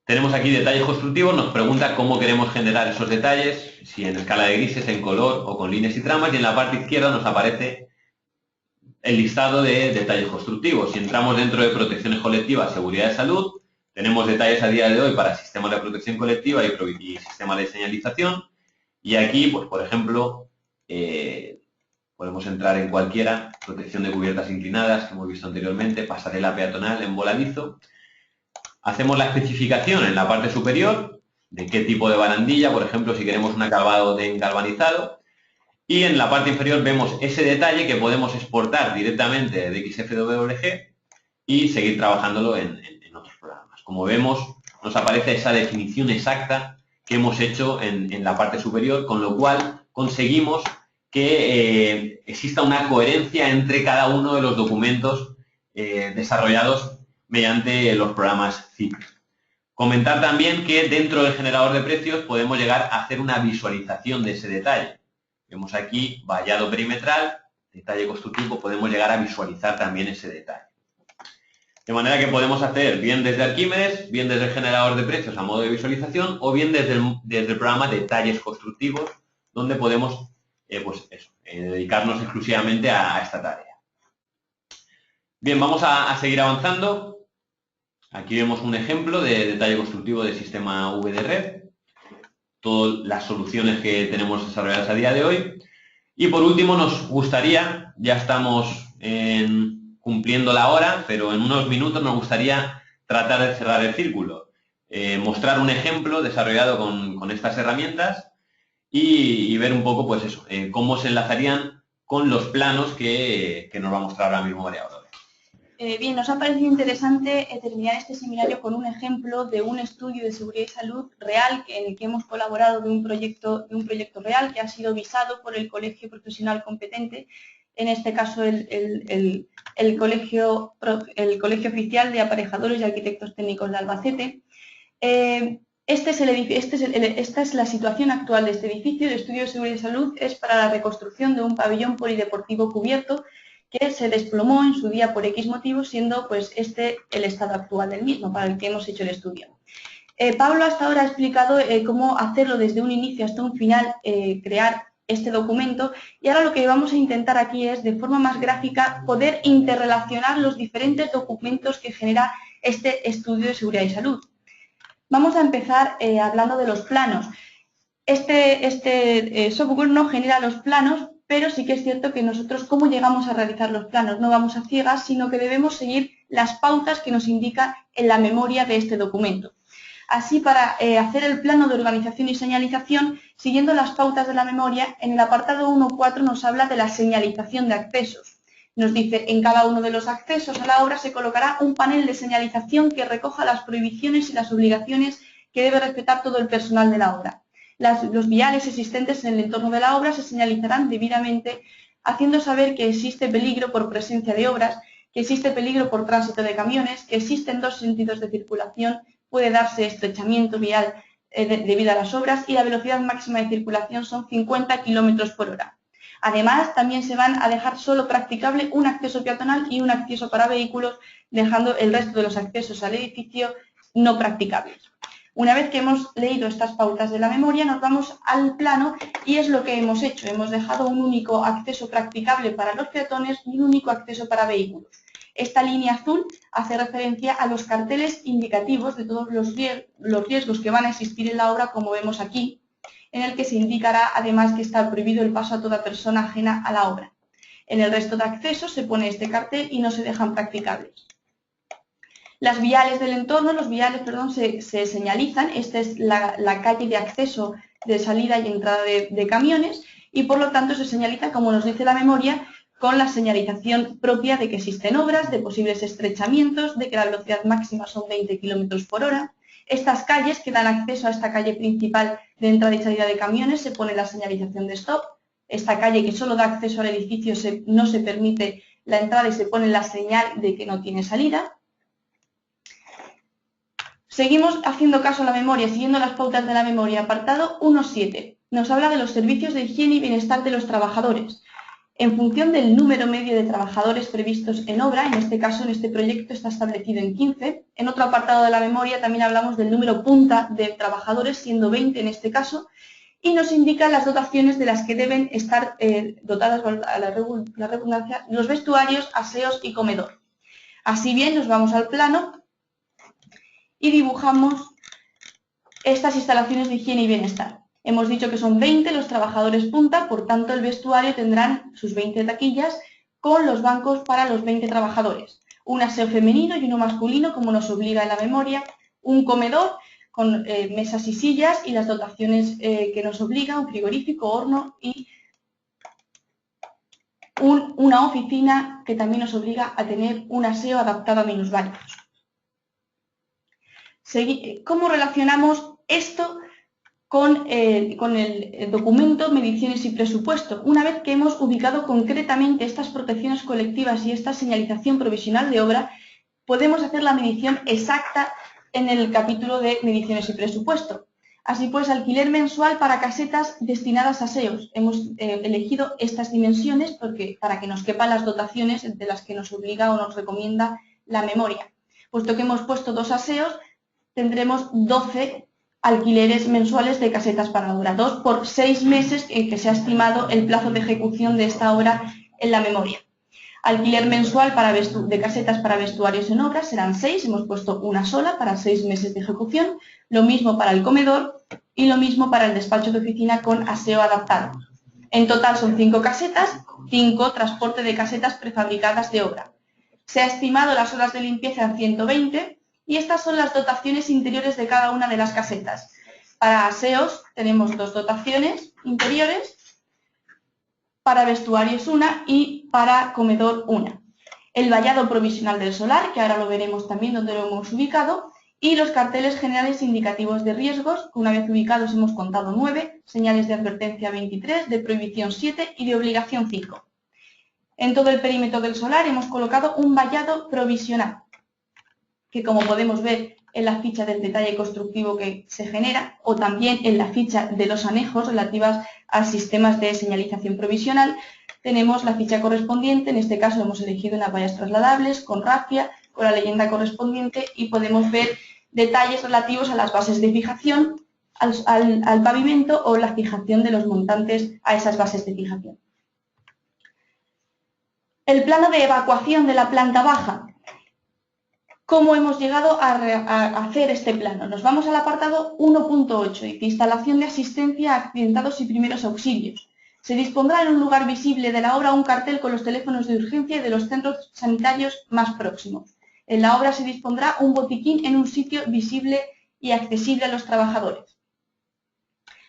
tenemos aquí detalles constructivos, nos pregunta cómo queremos generar esos detalles, si en escala de grises, en color o con líneas y tramas, y en la parte izquierda nos aparece el listado de detalles constructivos. Si entramos dentro de protecciones colectivas, seguridad de salud, tenemos detalles a día de hoy para sistemas de protección colectiva y sistemas de señalización. Y aquí, pues por ejemplo, podemos entrar en cualquiera, protección de cubiertas inclinadas, que hemos visto anteriormente, pasarela peatonal en voladizo. Hacemos la especificación en la parte superior de qué tipo de barandilla, por ejemplo, si queremos un acabado de galvanizado. Y en la parte inferior vemos ese detalle que podemos exportar directamente de XFWG y seguir trabajándolo en otros programas. Como vemos, nos aparece esa definición exacta que hemos hecho en la parte superior, con lo cual conseguimos que exista una coherencia entre cada uno de los documentos desarrollados mediante los programas CIP. Comentar también que dentro del generador de precios podemos llegar a hacer una visualización de ese detalle. Vemos aquí vallado perimetral, detalle constructivo, podemos llegar a visualizar también ese detalle. De manera que podemos hacer bien desde Arquímedes, bien desde el generador de precios a modo de visualización, o bien desde el programa detalles constructivos, donde podemos dedicarnos exclusivamente a esta tarea. Bien, vamos a seguir avanzando. Aquí vemos un ejemplo de detalle constructivo del sistema V de red, todas las soluciones que tenemos desarrolladas a día de hoy. Y por último nos gustaría, ya estamos cumpliendo la hora, pero en unos minutos nos gustaría tratar de cerrar el círculo, mostrar un ejemplo desarrollado con estas herramientas y ver un poco, pues eso, cómo se enlazarían con los planos que nos va a mostrar ahora mismo María Dolores.
Bien, nos ha parecido interesante terminar este seminario con un ejemplo de un estudio de seguridad y salud real en el que hemos colaborado de un proyecto real que ha sido visado por el colegio profesional competente, en este caso el colegio oficial de aparejadores y arquitectos técnicos de Albacete. Esta es la situación actual de este edificio. El estudio de seguridad y salud es para la reconstrucción de un pabellón polideportivo cubierto que se desplomó en su día por X motivos, siendo pues el estado actual del mismo, para el que hemos hecho el estudio. Pablo hasta ahora ha explicado cómo hacerlo desde un inicio hasta un final, crear este documento, y ahora lo que vamos a intentar aquí es, de forma más gráfica, poder interrelacionar los diferentes documentos que genera este estudio de seguridad y salud. Vamos a empezar hablando de los planos. Este software no genera los planos, pero sí que es cierto que nosotros, ¿cómo llegamos a realizar los planos? No vamos a ciegas, sino que debemos seguir las pautas que nos indica en la memoria de este documento. Así, para hacer el plano de organización y señalización, siguiendo las pautas de la memoria, en el apartado 1.4 nos habla de la señalización de accesos. Nos dice, en cada uno de los accesos a la obra se colocará un panel de señalización que recoja las prohibiciones y las obligaciones que debe respetar todo el personal de la obra. Los viales existentes en el entorno de la obra se señalizarán debidamente, haciendo saber que existe peligro por presencia de obras, que existe peligro por tránsito de camiones, que existen dos sentidos de circulación, puede darse estrechamiento vial debido a las obras y la velocidad máxima de circulación son 50 km por hora. Además, también se van a dejar solo practicable un acceso peatonal y un acceso para vehículos, dejando el resto de los accesos al edificio no practicables. Una vez que hemos leído estas pautas de la memoria, nos vamos al plano y es lo que hemos hecho. Hemos dejado un único acceso practicable para los peatones y un único acceso para vehículos. Esta línea azul hace referencia a los carteles indicativos de todos los riesgos que van a existir en la obra, como vemos aquí, en el que se indicará además que está prohibido el paso a toda persona ajena a la obra. En el resto de accesos se pone este cartel y no se dejan practicables. Las viales del entorno, se señalizan. Esta es la calle de acceso de salida y entrada de camiones y por lo tanto se señaliza, como nos dice la memoria, con la señalización propia de que existen obras, de posibles estrechamientos, de que la velocidad máxima son 20 km por hora. Estas calles que dan acceso a esta calle principal de entrada y salida de camiones se pone la señalización de stop. Esta calle que solo da acceso al edificio no se permite la entrada y se pone la señal de que no tiene salida. Seguimos haciendo caso a la memoria, siguiendo las pautas de la memoria. Apartado 1.7. Nos habla de los servicios de higiene y bienestar de los trabajadores. en función del número medio de trabajadores previstos en obra. En este caso, en este proyecto está establecido en 15. En otro apartado de la memoria también hablamos del número punta de trabajadores, siendo 20 en este caso, y nos indica las dotaciones de las que deben estar dotadas, a la redundancia, los vestuarios, aseos y comedor. Así bien, nos vamos al plano y dibujamos estas instalaciones de higiene y bienestar. Hemos dicho que son 20 los trabajadores punta, por tanto el vestuario tendrán sus 20 taquillas con los bancos para los 20 trabajadores. Un aseo femenino y uno masculino, como nos obliga en la memoria, un comedor con mesas y sillas y las dotaciones que nos obliga, un frigorífico, horno y una oficina que también nos obliga a tener un aseo adaptado a minusválidos. ¿Cómo relacionamos esto con el documento Mediciones y Presupuesto? Una vez que hemos ubicado concretamente estas protecciones colectivas y esta señalización provisional de obra, podemos hacer la medición exacta en el capítulo de Mediciones y Presupuesto. Así pues, alquiler mensual para casetas destinadas a aseos. Hemos elegido estas dimensiones para que nos quepan las dotaciones de las que nos obliga o nos recomienda la memoria. Puesto que hemos puesto 2 aseos, tendremos 12 alquileres mensuales de casetas para obra, 2 por 6 meses en que se ha estimado el plazo de ejecución de esta obra en la memoria. Alquiler mensual de casetas para vestuarios en obra serán 6, hemos puesto una sola para 6 meses de ejecución, lo mismo para el comedor y lo mismo para el despacho de oficina con aseo adaptado. En total son 5 casetas, 5 transporte de casetas prefabricadas de obra. Se ha estimado las horas de limpieza en 120 y estas son las dotaciones interiores de cada una de las casetas. Para aseos tenemos 2 dotaciones interiores, para vestuarios una y para comedor una. El vallado provisional del solar, que ahora lo veremos también donde lo hemos ubicado, y los carteles generales indicativos de riesgos, que una vez ubicados hemos contado 9, señales de advertencia 23, de prohibición 7 y de obligación 5. En todo el perímetro del solar hemos colocado un vallado provisional, que como podemos ver en la ficha del detalle constructivo que se genera o también en la ficha de los anejos relativas a sistemas de señalización provisional, tenemos la ficha correspondiente. En este caso hemos elegido unas vallas trasladables con rafia, con la leyenda correspondiente y podemos ver detalles relativos a las bases de fijación, al pavimento o la fijación de los montantes a esas bases de fijación. El plano de evacuación de la planta baja. ¿Cómo hemos llegado a hacer este plano? Nos vamos al apartado 1.8, instalación de asistencia a accidentados y primeros auxilios. Se dispondrá en un lugar visible de la obra un cartel con los teléfonos de urgencia y de los centros sanitarios más próximos. En la obra se dispondrá un botiquín en un sitio visible y accesible a los trabajadores.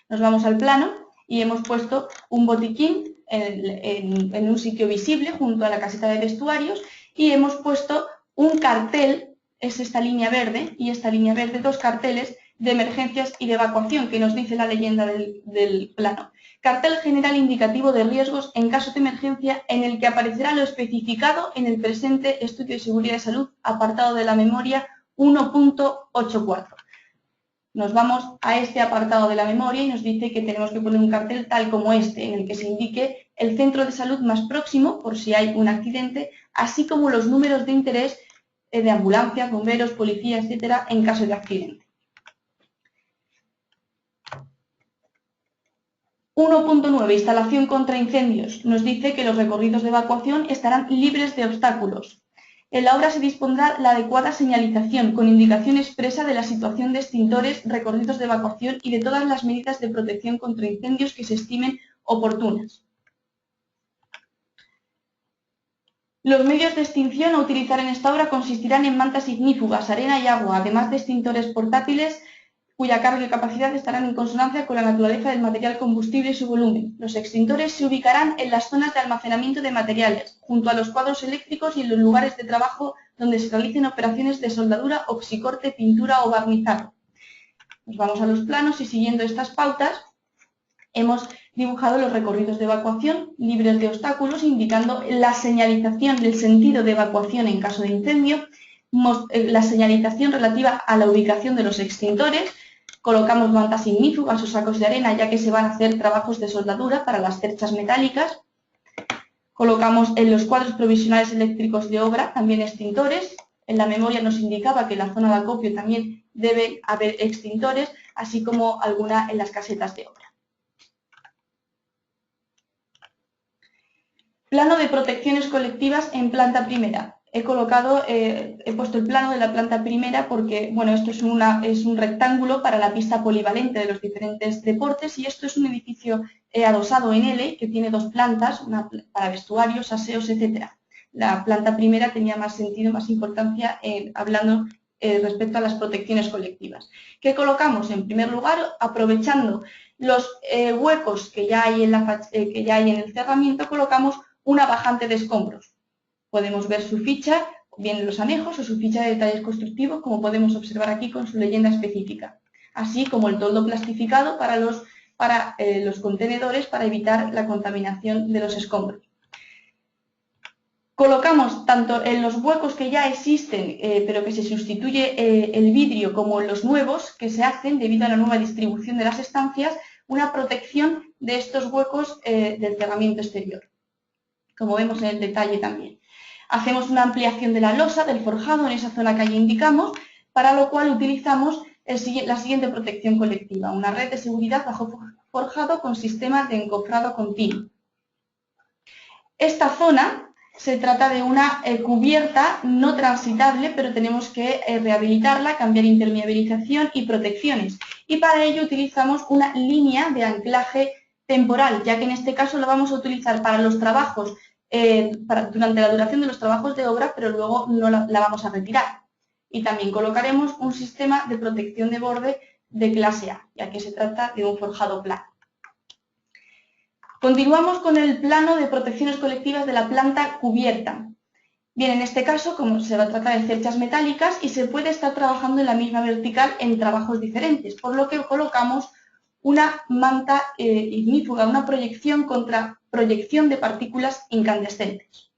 Nos vamos al plano y hemos puesto un botiquín en un sitio visible junto a la caseta de vestuarios y hemos puesto un cartel. Es esta línea verde y esta línea verde, 2 carteles de emergencias y de evacuación que nos dice la leyenda del plano. Cartel general indicativo de riesgos en caso de emergencia en el que aparecerá lo especificado en el presente estudio de seguridad de salud, apartado de la memoria 1.84. Nos vamos a este apartado de la memoria y nos dice que tenemos que poner un cartel tal como este, en el que se indique el centro de salud más próximo por si hay un accidente, así como los números de interés de ambulancias, bomberos, policía, etcétera, en caso de accidente. 1.9. Instalación contra incendios. Nos dice que los recorridos de evacuación estarán libres de obstáculos. En la obra se dispondrá la adecuada señalización con indicación expresa de la situación de extintores, recorridos de evacuación y de todas las medidas de protección contra incendios que se estimen oportunas. Los medios de extinción a utilizar en esta obra consistirán en mantas ignífugas, arena y agua, además de extintores portátiles cuya carga y capacidad estarán en consonancia con la naturaleza del material combustible y su volumen. Los extintores se ubicarán en las zonas de almacenamiento de materiales, junto a los cuadros eléctricos y en los lugares de trabajo donde se realicen operaciones de soldadura, oxicorte, pintura o barnizado. Nos vamos a los planos y siguiendo estas pautas hemos dibujado los recorridos de evacuación libres de obstáculos, indicando la señalización del sentido de evacuación en caso de incendio, la señalización relativa a la ubicación de los extintores, colocamos mantas ignífugas o sacos de arena ya que se van a hacer trabajos de soldadura para las cerchas metálicas, Colocamos en los cuadros provisionales eléctricos de obra también extintores. En la memoria nos indicaba que en la zona de acopio también debe haber extintores, así como alguna en las casetas de obra. Plano de protecciones colectivas en planta primera. He puesto el plano de la planta primera porque, bueno, esto es un rectángulo para la pista polivalente de los diferentes deportes y esto es un edificio adosado en L que tiene dos plantas, una para vestuarios, aseos, etc. La planta primera tenía más sentido, más importancia hablando respecto a las protecciones colectivas. ¿Qué colocamos? En primer lugar, aprovechando los huecos que ya hay en el cerramiento, colocamos una bajante de escombros. Podemos ver su ficha, bien los anejos o su ficha de detalles constructivos, como podemos observar aquí con su leyenda específica, así como el toldo plastificado para los contenedores para evitar la contaminación de los escombros. Colocamos tanto en los huecos que ya existen, pero que se sustituye el vidrio, como en los nuevos que se hacen debido a la nueva distribución de las estancias, una protección de estos huecos del cerramiento exterior, como vemos en el detalle también. Hacemos una ampliación de la losa del forjado en esa zona que allí indicamos, para lo cual utilizamos la siguiente protección colectiva, una red de seguridad bajo forjado con sistema de encofrado continuo. Esta zona se trata de una cubierta no transitable, pero tenemos que rehabilitarla, cambiar impermeabilización y protecciones. Y para ello utilizamos una línea de anclaje temporal, ya que en este caso la vamos a utilizar para los trabajos durante la duración de los trabajos de obra, pero luego no la vamos a retirar. Y también colocaremos un sistema de protección de borde de clase A, ya que se trata de un forjado plano. Continuamos con el plano de protecciones colectivas de la planta cubierta. Bien, en este caso, como se trata de cerchas metálicas y se puede estar trabajando en la misma vertical en trabajos diferentes, por lo que colocamos una manta ignífuga, una proyección contra proyección de partículas incandescentes.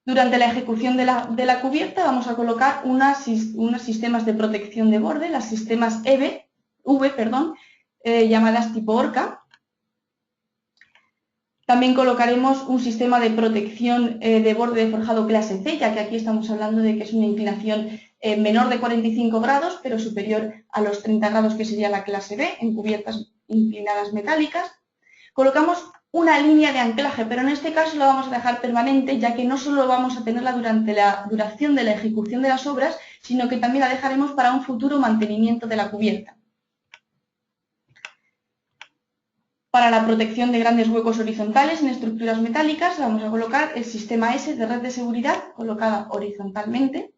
Durante la ejecución de la cubierta vamos a colocar unos sistemas de protección de borde, las sistemas llamadas tipo Orca. También colocaremos un sistema de protección de borde de forjado clase C, ya que aquí estamos hablando de que es una inclinación menor de 45 grados, pero superior a los 30 grados que sería la clase B, en cubiertas inclinadas metálicas. Colocamos una línea de anclaje, pero en este caso la vamos a dejar permanente, ya que no solo vamos a tenerla durante la duración de la ejecución de las obras, sino que también la dejaremos para un futuro mantenimiento de la cubierta. Para la protección de grandes huecos horizontales en estructuras metálicas vamos a colocar el sistema S de red de seguridad colocada horizontalmente.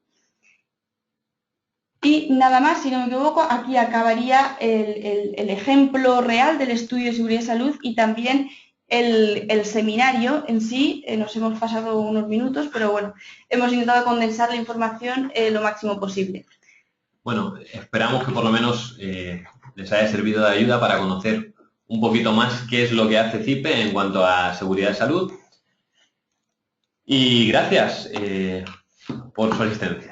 Y nada más, si no me equivoco, aquí acabaría el ejemplo real del estudio de seguridad y salud y también el seminario en sí. Nos hemos pasado unos minutos, pero bueno, hemos intentado condensar la información lo máximo posible.
Bueno, esperamos que por lo menos les haya servido de ayuda para conocer un poquito más qué es lo que hace CIPE en cuanto a seguridad y salud. Y gracias por su asistencia.